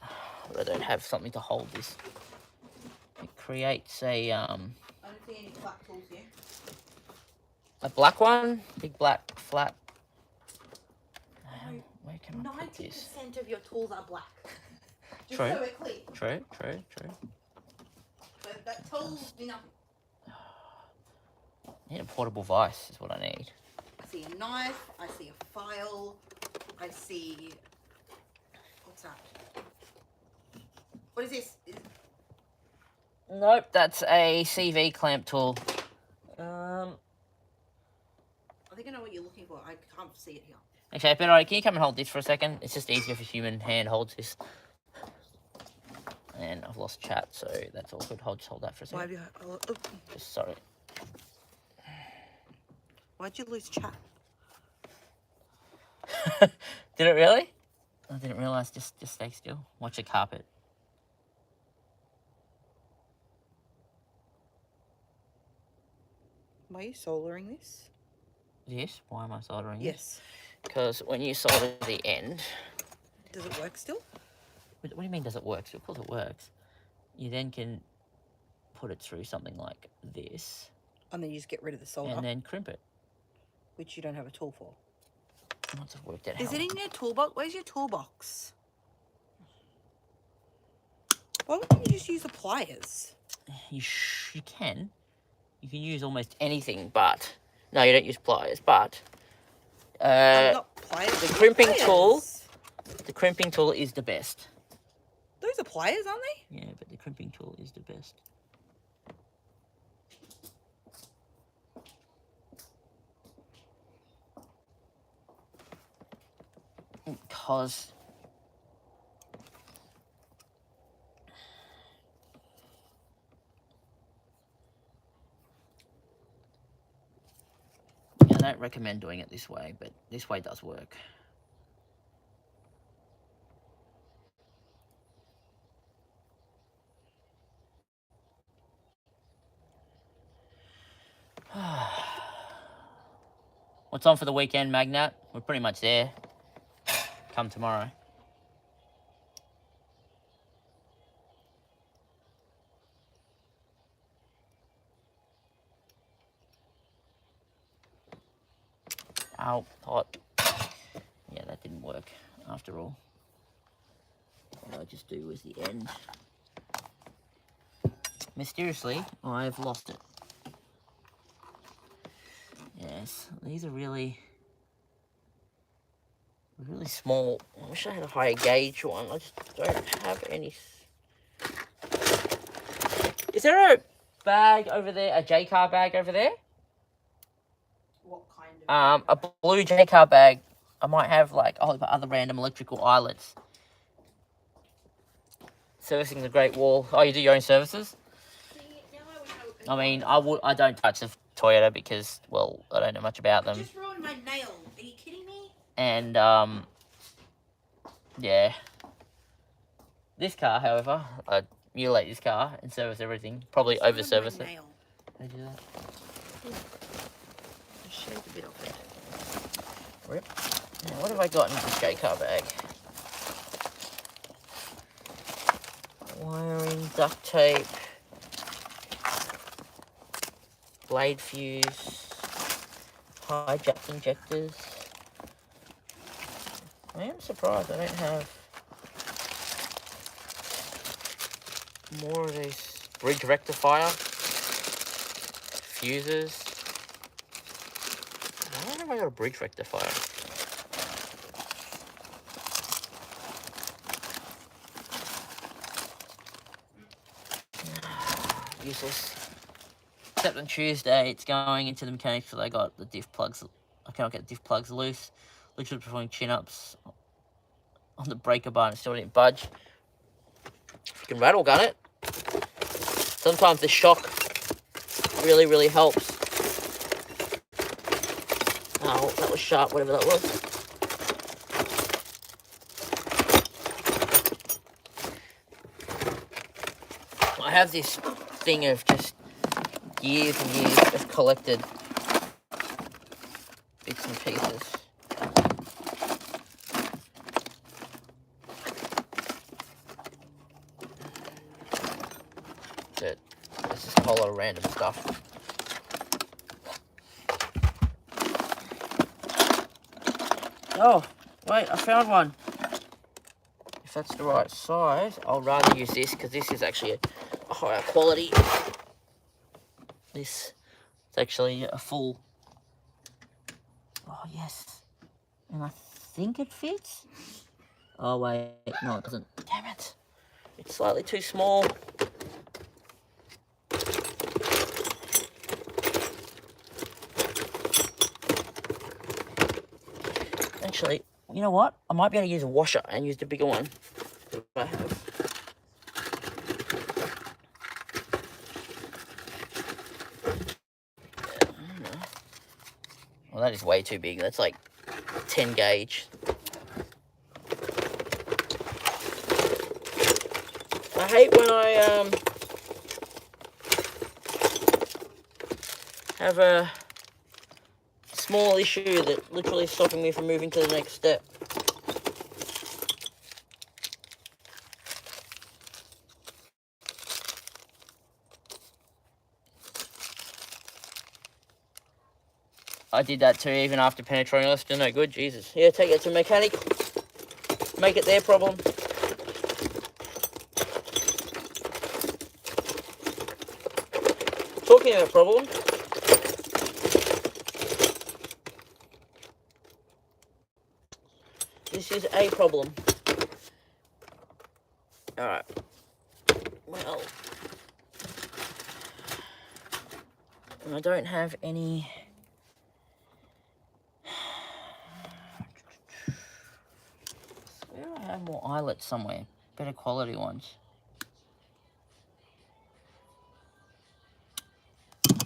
I don't have something to hold this. It creates a I don't see any black tools here. a black one, big black flat. Where can I put this? 90% of your tools are black. Just True. so we're clear. True. But that tells me nothing. I need a portable vise is what I need. I see a knife. I see a file. I see. What's that? What is this? Nope, that's a CV clamp tool. I think I know what you're looking for. I can't see it here. Okay, but alright, can you come and hold this for a second? It's just easier if a human hand holds this. And I've lost chat, so that's all good. Just hold that for a Why second. have you? Just sorry. Why'd you lose chat? Did it really? I didn't realise. Just stay still. Watch the carpet. Why are you soldering this? Yes. Why am I soldering this? Yes. Because when you solder the end. Does it work still? What do you mean? Does it work? Of course it works. You then can put it through something like this. And then you just get rid of the solder. And then crimp it. Which you don't have a tool for. Once I've worked out Is how. it in your toolbox? Where's your toolbox? Why wouldn't you just use the pliers? You can. You can use almost anything, but no, you don't use pliers. But Not pliers. the crimping pliers. tool. The crimping tool is the best. Those are pliers, aren't they? Yeah, but the crimping tool is the best. Because yeah, don't recommend doing it this way, but this way does work. What's on for the weekend, Magnat? We're pretty much there. Come tomorrow. Oh, hot. Yeah, that didn't work after all. What I just do was the end. Mysteriously, I've lost it. Yes, these are really small. I wish I had a higher gauge one. I just don't have any. Is there a bag over there? A J-car bag over there? What kind of? A blue J-car bag. I might have like other random electrical eyelets. Servicing the Great Wall. Oh, you do your own services? See, now I would know. I mean, I don't touch the Toyota because, well, I don't know much about them. Just ruined my nail. Are you kidding me? And yeah. This car, however, I mutilate this car and service everything. Probably Just ruined over service my it. nail. How do you do that? Just shaved a bit off it. Rip. Now, what have I got in this J-car bag? Wiring, duct tape, blade fuse, hijack injectors. I am surprised I don't have more of these. Bridge rectifier, fuses. Why have I got a bridge rectifier? Useless. Except on Tuesday, it's going into the mechanics because I got the diff plugs. I cannot get the diff plugs loose. Literally performing chin-ups on the breaker bar and it still didn't budge. Freaking rattle gun it. Sometimes the shock really helps. Oh, that was sharp, whatever that was. I have this thing of just years and years of collected bits and pieces. But there's just a whole lot of random stuff. Oh, wait, I found one. If that's the right size, I'll rather use this because this is actually a higher quality. This is actually a full. Oh, yes. And I think it fits. Oh, wait. No, it doesn't. Damn it. It's slightly too small. Actually, you know what? I might be able to use a washer and use the bigger one that I have. Well, that is way too big. That's like 10 gauge. I hate when I have a small issue that literally is stopping me from moving to the next step. I did that too, even after penetrating. That's still no good. Jesus. Yeah, take it to a mechanic. Make it their problem. Talking about problem. This is a problem. Alright. Well. I don't have any. I have more eyelets somewhere. Better quality ones.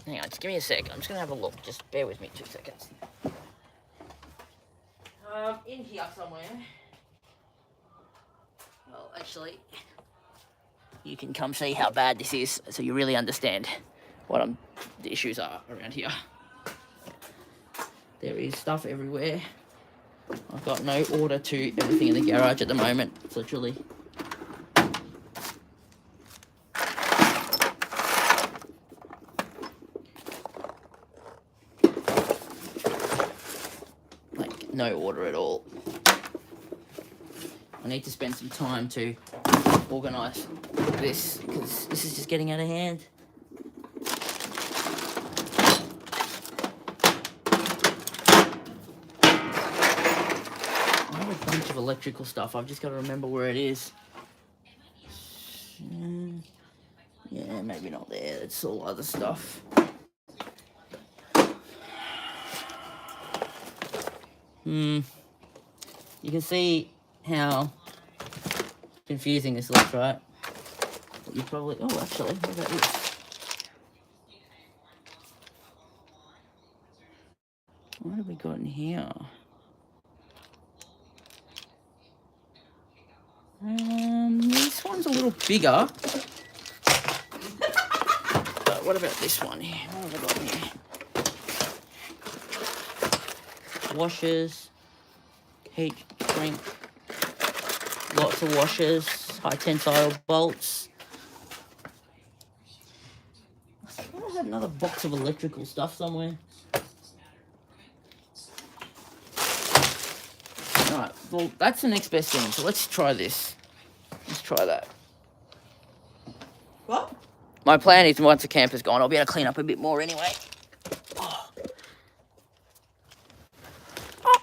Hang on, just give me a sec. I'm just going to have a look. Just bear with me 2 seconds. In here somewhere. Well, actually, you can come see how bad this is, so you really understand what the issues are around here. There is stuff everywhere. I've got no order to everything in the garage at the moment. It's literally like no order at all. I need to spend some time to organise this because this is just getting out of hand. I have a bunch of electrical stuff. I've just got to remember where it is. Yeah, maybe not there. It's all other stuff. You can see how confusing this looks, right? You probably... Oh, actually, what about this? What have we got in here? This one's a little bigger. But what about this one here? What have I got in here? Washers, heat shrink, lots of washers, high tensile bolts. I thought I had another box of electrical stuff somewhere. Alright, well, that's the next best thing, so let's try this. Let's try that. What? My plan is once the camper's gone, I'll be able to clean up a bit more anyway. Oh. Oh.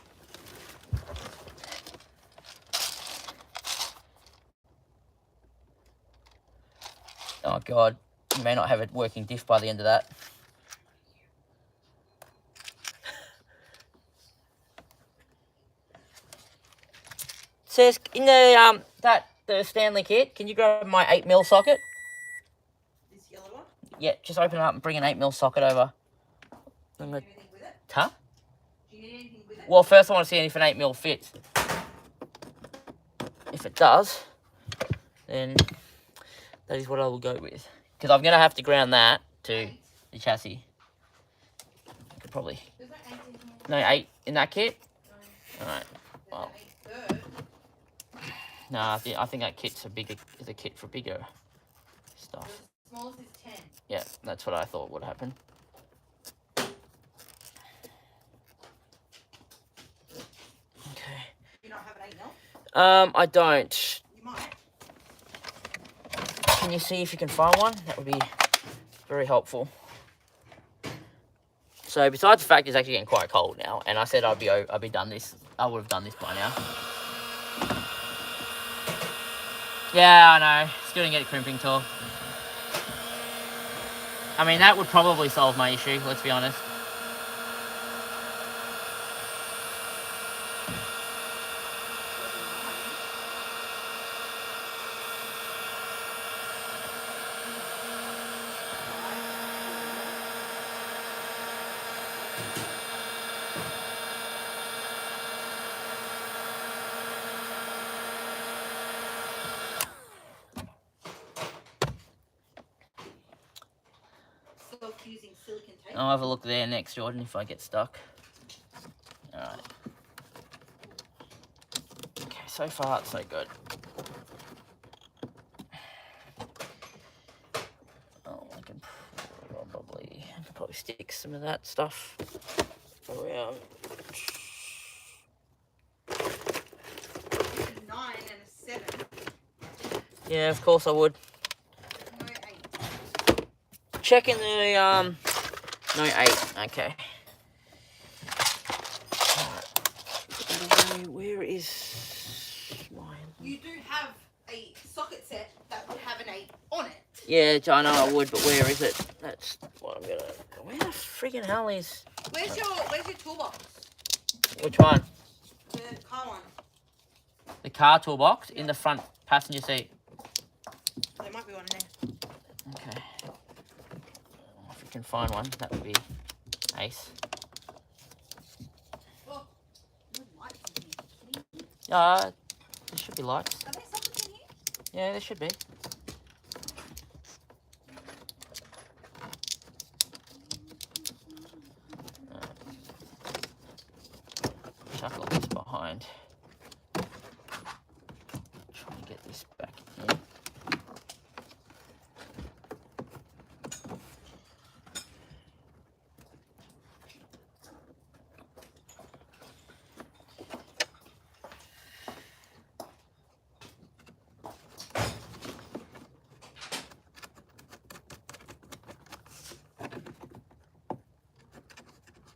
Oh God, you may not have a working diff by the end of that. Says in the the Stanley kit, can you grab my 8mm socket? This yellow one? Yeah, just open it up and bring an 8mm socket over. Do you need anything with it? Huh? Do you need anything with it? Well, first I want to see if an 8mm fits. If it does, then that is what I will go with. Because I'm going to have to ground that to the chassis. I could probably... There's no 8 in here. No 8 in that kit? No. Alright, There's well... no 8 third. No, I think that kit's is a kit for bigger stuff. The smallest is 10. Yeah, that's what I thought would happen. Okay. Do you not have an 8mm? I don't. You might. Can you see if you can find one? That would be very helpful. So besides the fact it's actually getting quite cold now, and I said I'd be done this. I would have done this by now. Yeah, I know. Still didn't get a crimping tool. I mean, that would probably solve my issue, let's be honest. Using silicone tape. I'll have a look there next, Jordan, if I get stuck. Alright. Okay, so far it's so good. Oh, I can probably stick some of that stuff around. 9 and a 7. Yeah, of course I would. No 8. Checking the no 8. Okay. Alright. Where is mine? You do have a socket set that would have an 8 on it. Yeah, I know I would, but where is it? That's what I'm gonna. Where the friggin' hell is? Where's your toolbox? Which one? The car one. The car toolbox in the front passenger seat. There might be one in there. Okay. If we can find one, that would be ace. Oh, no lights in There should be lights. Are there sockets in here? Yeah, there should be. Chuck all this behind. Try and get this back in.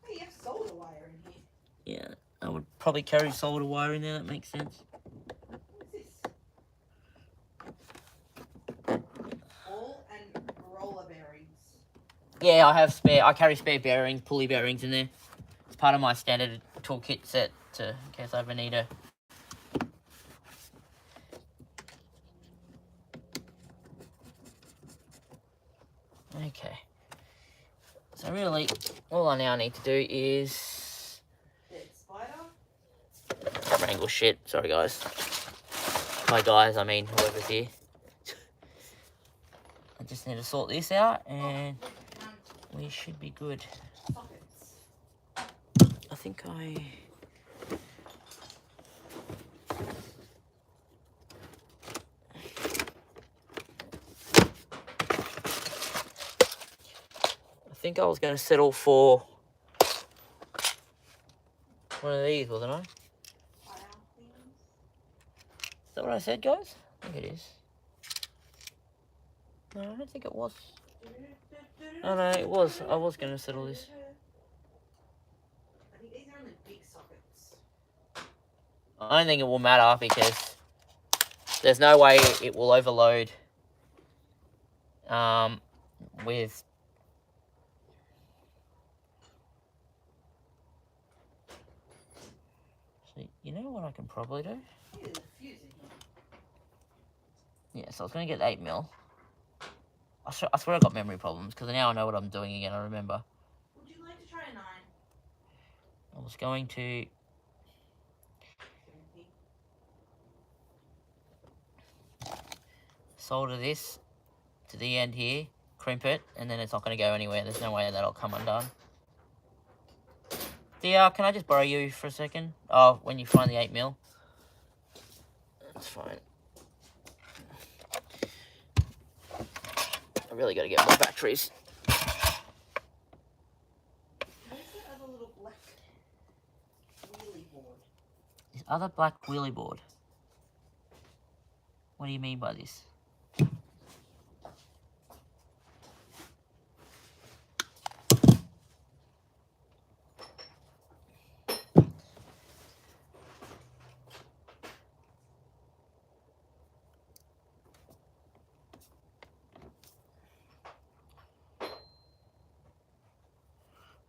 Oh, you have solder wire in here. Yeah, I would probably carry solder wire in there. That makes sense. What is this? Ball and roller bearings. Yeah, I have spare. I carry spare bearing, pulley bearings in there. It's part of my standard toolkit set in case I ever need a. Okay. So really, all I now need to do is Dead spider. camera angle shit. Sorry guys. By guys, I mean whoever's here. I just need to sort this out and we should be good. Sockets. I think I was going to settle for one of these, wasn't I? Is that what I said, guys? I think it is. No, I don't think it was. Oh no, it was. I was going to settle this. I think these are only big sockets. I don't think it will matter because there's no way it will overload with. So, you know what I can probably do? There's a fuse in here. Yeah, so I was going to get 8mm. I swear I got memory problems because now I know what I'm doing again. I remember. Would you like to try a 9? I was going to. Solder this to the end here, crimp it, and then it's not going to go anywhere. There's no way that'll come undone. Dear, can I just borrow you for a second? Oh, when you find the 8mm. That's fine. I really got to get more batteries. Where's the other little black wheelie board? This other black wheelie board. What do you mean by this?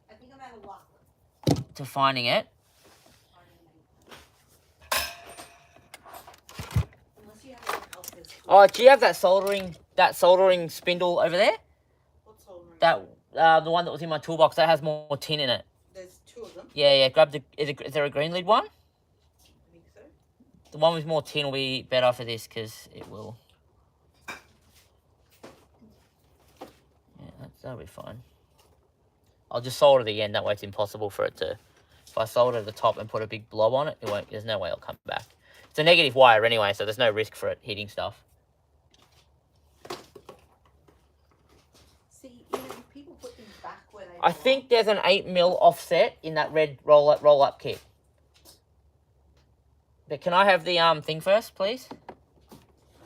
I think I'm out of luck. To finding it. Unless you have anything else that's Oh, do you have that soldering spindle over there? What's holding it? That the one that was in my toolbox that has more tin in it. There's 2 of them. Yeah. Grab the. Is there a green lid one? I think so. The one with more tin will be better for this because it will. Yeah, that'll be fine. I'll just solder the end. That way, it's impossible for it to. If I solder the top and put a big blob on it, it won't. There's no way it'll come back. It's a negative wire anyway, so there's no risk for it hitting stuff. See, you know, people put things back where they I think there's an 8mm offset in that red roll up kit. But can I have the thing first, please?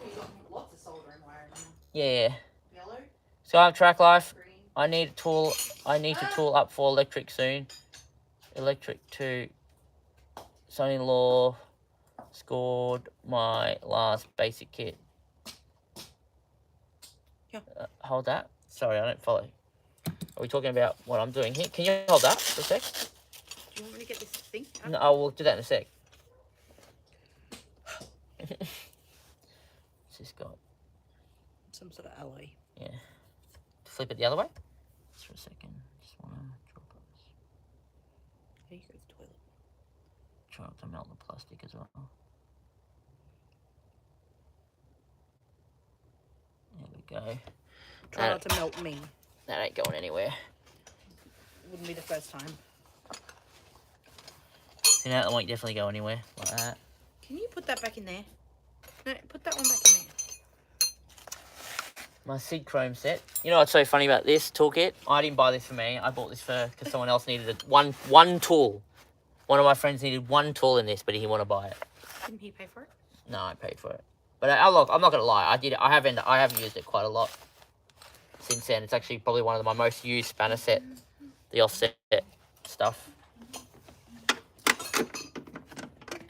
You've got lots of soldering wire in here. Yeah. Yellow, So I have track life. green. I need a tool. I need to tool up for electric soon. Electric 2. Son-in-law scored my last basic kit. Yeah. Hold that. Sorry, I don't follow. Are we talking about what I'm doing here? Can you hold that for a sec? Do you want me to get this thing? No, I will do that in a sec. What's this got? Some sort of alloy. Yeah. Flip it the other way. Just for a second. Just want to drop this. There you go, the toilet. Try not to melt the plastic as well. Try not to melt me. That ain't going anywhere. Wouldn't be the first time. See, now that won't definitely go anywhere like that. Can you put that back in there? No, put that one back in there. My Sid Chrome set. You know what's so funny about this toolkit? I didn't buy this for me. I bought this because someone else needed it. One tool. One of my friends needed one tool in this, but he didn't want to buy it. Didn't he pay for it? No, I paid for it. But look, I'm not gonna lie. I have used it quite a lot since then. It's actually probably one of my most used spanner set, the offset stuff.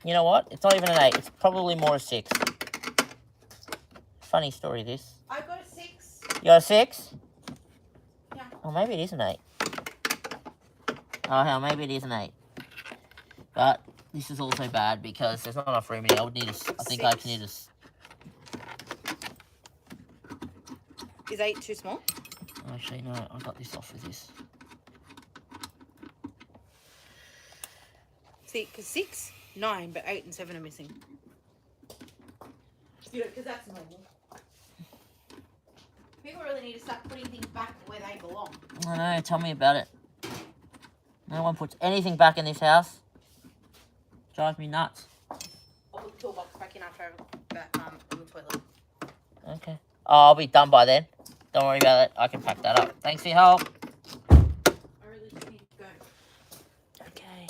You know what? It's not even an 8. It's probably more a 6. Funny story, this. I got a 6. You got a 6? Yeah. Oh, maybe it is an 8. Oh, hell, maybe it is an 8. But this is also bad because there's not enough room in here. I would need a... I think I can need a... Is 8 too small? Actually, no. I got this off with this. See, because 6, 9, but 8 and 7 are missing. Because that's normal. People really need to start putting things back where they belong. I know. Tell me about it. No one puts anything back in this house. Drives me nuts. I'll put the toolbox back in after I that on the toilet. Okay. Oh, I'll be done by then. Don't worry about it. I can pack that up. Thanks for your help. I really just need to go. Okay.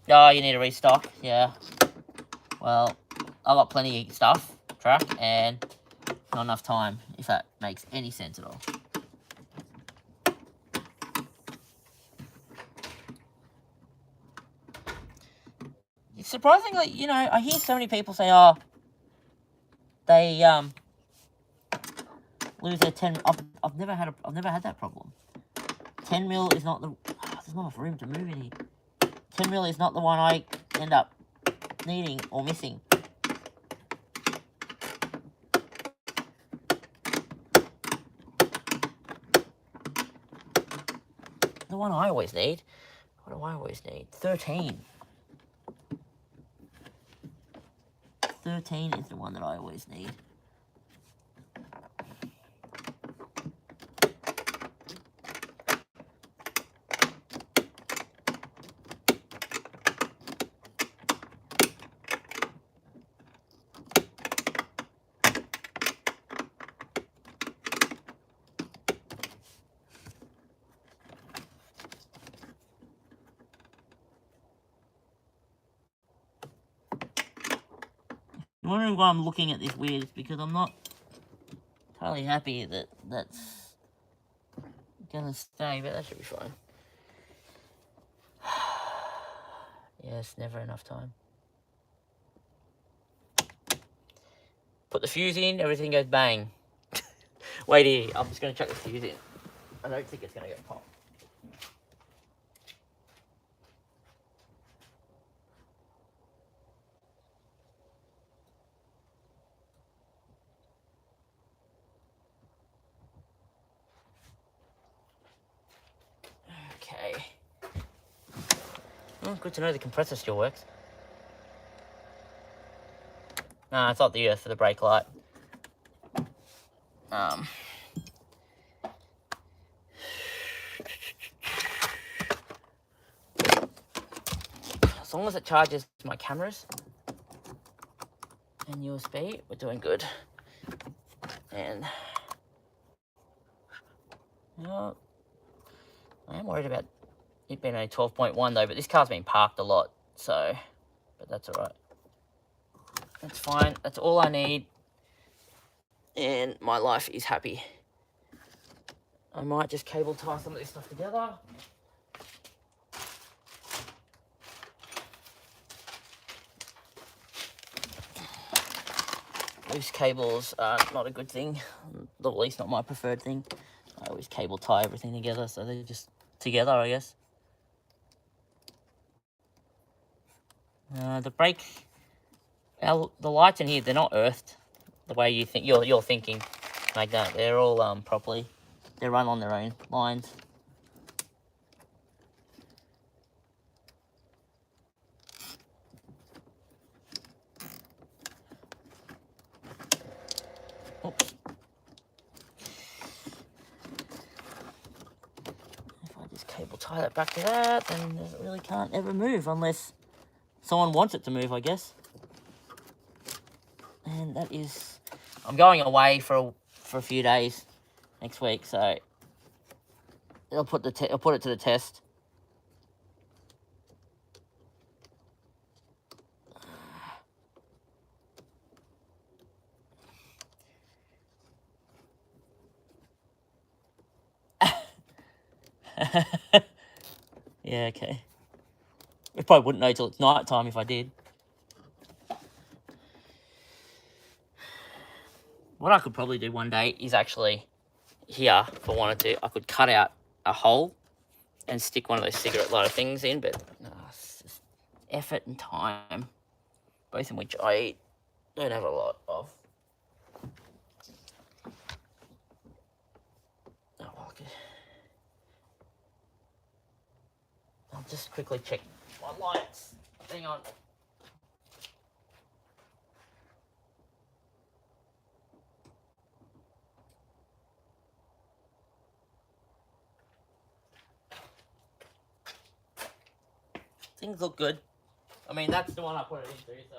Oh, you need to restock? Yeah. Well, I got plenty of stuff, track, and not enough time, if that makes any sense at all. Surprisingly, you know, I hear so many people say, oh, they lose their 10. I've never had that problem. 10 mil is not the. There's not enough room to move in here. 10 mil is not the one I end up needing or missing. The one I always need. What do I always need? 13. 13 is the one that I always need. You're wondering why I'm looking at this weird, it's because I'm not entirely happy that that's gonna stay, but that should be fine. Yes, never enough time. Put the fuse in, everything goes bang. Wait here, I'm just gonna chuck the fuse in. I don't think it's gonna get popped. Okay. Oh, good to know the compressor still works. Nah, it's not the earth for the brake light. As long as it charges my cameras and USB, we're doing good. And you know, I am worried about it being a 12.1 though, but this car's been parked a lot, so, but that's alright. That's fine, that's all I need, and my life is happy. I might just cable tie some of this stuff together. Loose cables are not a good thing, at least not my preferred thing. I always cable tie everything together, so they're just together, I guess. The brake, the lights in here, they're not earthed the way you think you're thinking like that. They're all properly, they run on their own lines. Oops. tie that back to that, then it really can't ever move unless someone wants it to move, I guess. And that is, I'm going away for a few days next week, so I'll put it to the test. Yeah, okay. I probably wouldn't know till it's night time if I did. What I could probably do one day is actually here, if I wanted to, I could cut out a hole and stick one of those cigarette lighter things in, but it's just effort and time, both in which I don't have a lot of. Oh, well, okay. I'll just quickly check my lights. Hang on. Things look good. I mean, that's the one I put it into, so.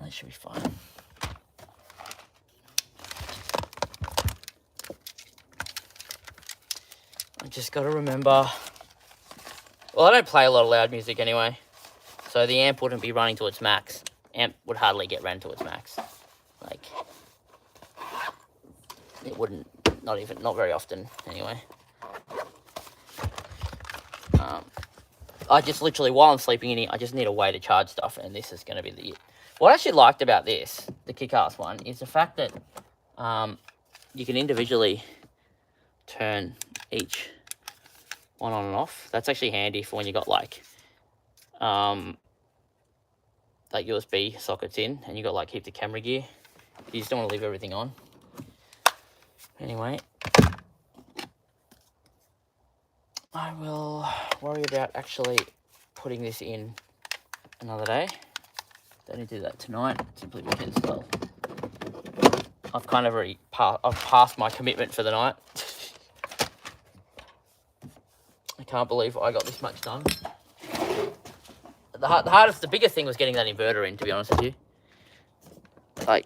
That should be fine. I just got to remember. Well, I don't play a lot of loud music anyway, so the amp wouldn't be running to its max. Amp would hardly get ran to its max. Like, it wouldn't. Not very often anyway. I just literally, while I'm sleeping in here, I just need a way to charge stuff, and this is going to be the. What I actually liked about this, the kick-ass one, is the fact that you can individually turn each one on and off. That's actually handy for when you got like USB sockets in, and you got like keep the camera gear. You just don't want to leave everything on. Anyway, I will worry about actually putting this in another day. Don't need to do that tonight, simply because, well, I've kind of already passed my commitment for the night. I can't believe I got this much done. The biggest thing was getting that inverter in, to be honest with you. Like,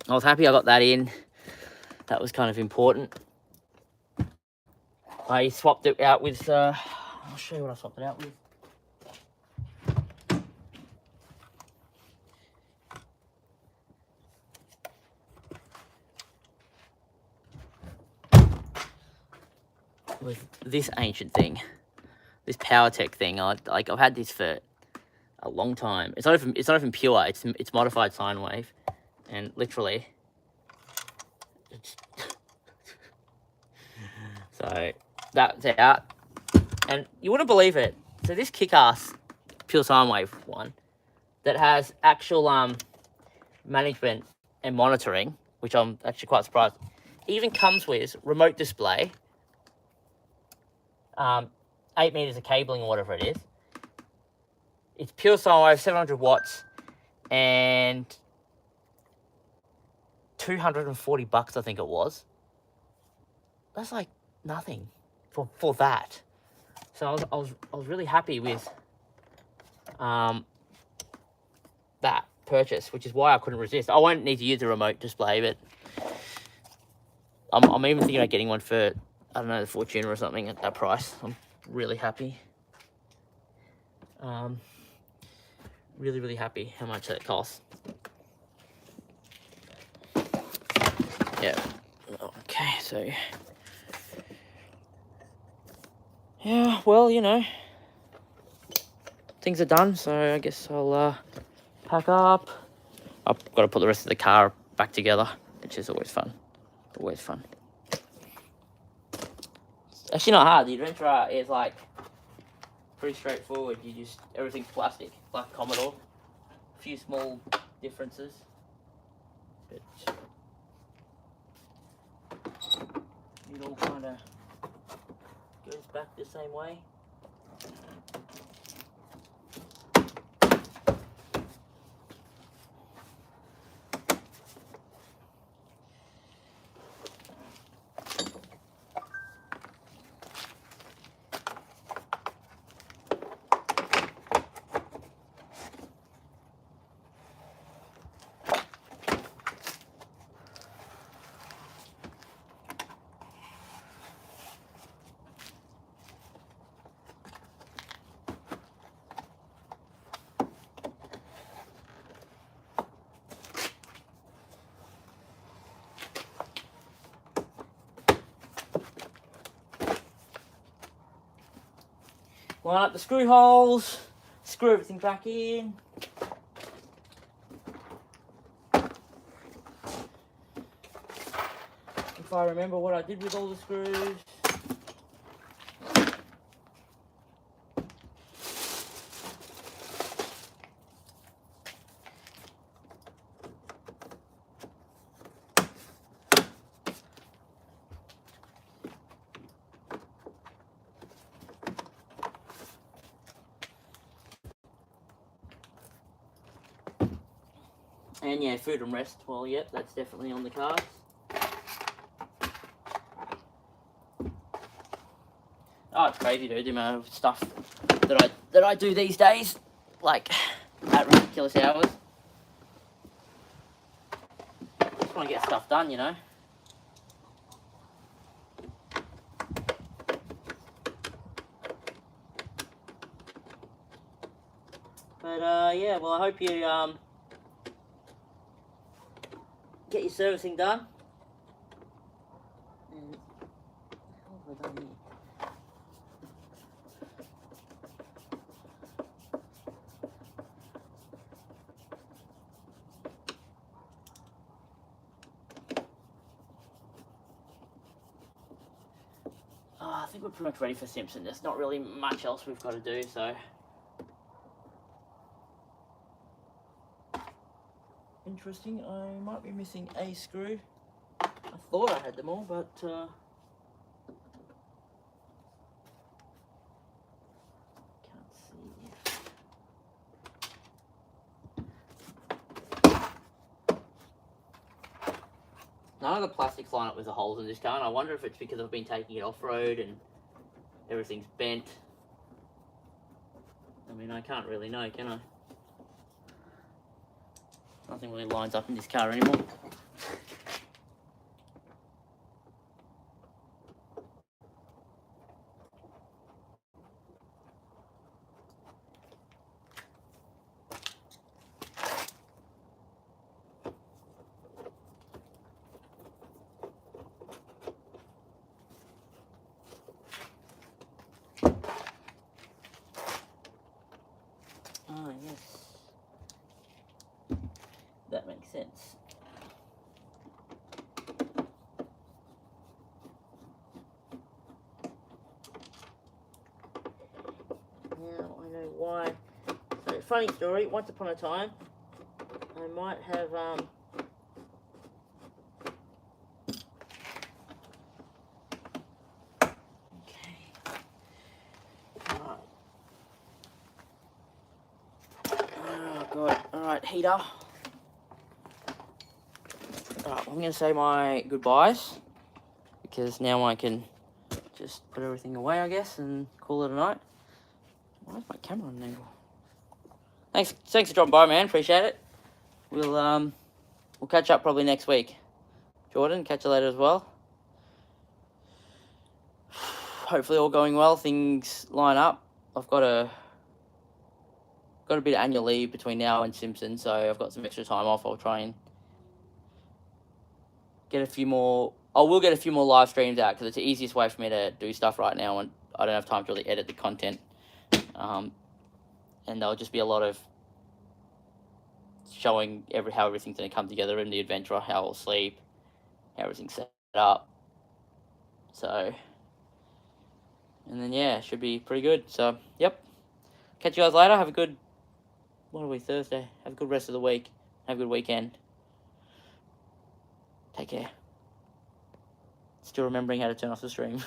I was happy I got that in. That was kind of important. I swapped it out with, I'll show you what I swapped it out with. With this ancient thing, this PowerTech thing. I've had this for a long time. It's not even pure. It's modified sine wave, and literally, so that's out. And you wouldn't believe it. So this kick-ass pure sine wave one that has actual management and monitoring, which I'm actually quite surprised, even comes with remote display. 8 meters of cabling or whatever it is. It's pure sine wave, 700 watts, and $240 I think it was. That's like nothing for that. So I was really happy with that purchase, which is why I couldn't resist. I won't need to use the remote display, but I'm even thinking about getting one for, I don't know, the Fortuna or something at that price. I'm really happy. Really, really happy how much that costs. Yeah. Okay, so. Yeah, well, you know. Things are done, so I guess I'll pack up. I've got to put the rest of the car back together, which is always fun. Always fun. It's actually not hard. The Adventurer is like pretty straightforward. You just, everything's plastic, like Commodore. A few small differences, but it all kind of goes back the same way. Line up the screw holes, screw everything back in. If I remember what I did with all the screws. And yeah, food and rest. Well, yep, that's definitely on the cards. Oh, it's crazy, dude, the amount of stuff that I do these days, like at ridiculous hours. Just want to get stuff done, you know. But yeah, well, I hope you get your servicing done. And what have I done here? I think we're pretty much ready for Simpson. There's not really much else we've got to do, so. Interesting, I might be missing a screw. I thought I had them all, but can't see. None of the plastics line up with the holes in this car, and I wonder if it's because I've been taking it off-road and everything's bent. I mean, I can't really know, can I? Nothing really lines up in this car anymore. Ah, yes. That makes sense. Now I know why. So, funny story, once upon a time, I might have, okay. Alright. Oh, God. Alright, heater. Alright, I'm going to say my goodbyes, because now I can just put everything away, I guess, and call it a night. Why is my camera on an angle? Thanks for dropping by, man. Appreciate it. We'll catch up probably next week. Jordan, catch you later as well. Hopefully all going well. Things line up. I've got a bit of annual leave between now and Simpson, so I've got some extra time off. I'll try and get a few more. I will get a few more live streams out, because it's the easiest way for me to do stuff right now, and I don't have time to really edit the content. And there'll just be a lot of showing how everything's going to come together in the adventure, how I'll sleep, how everything's set up. So, and then yeah, should be pretty good. So, yep. Catch you guys later. Have a good, what are we, Thursday? Have a good rest of the week. Have a good weekend. Take care. Still remembering how to turn off the stream.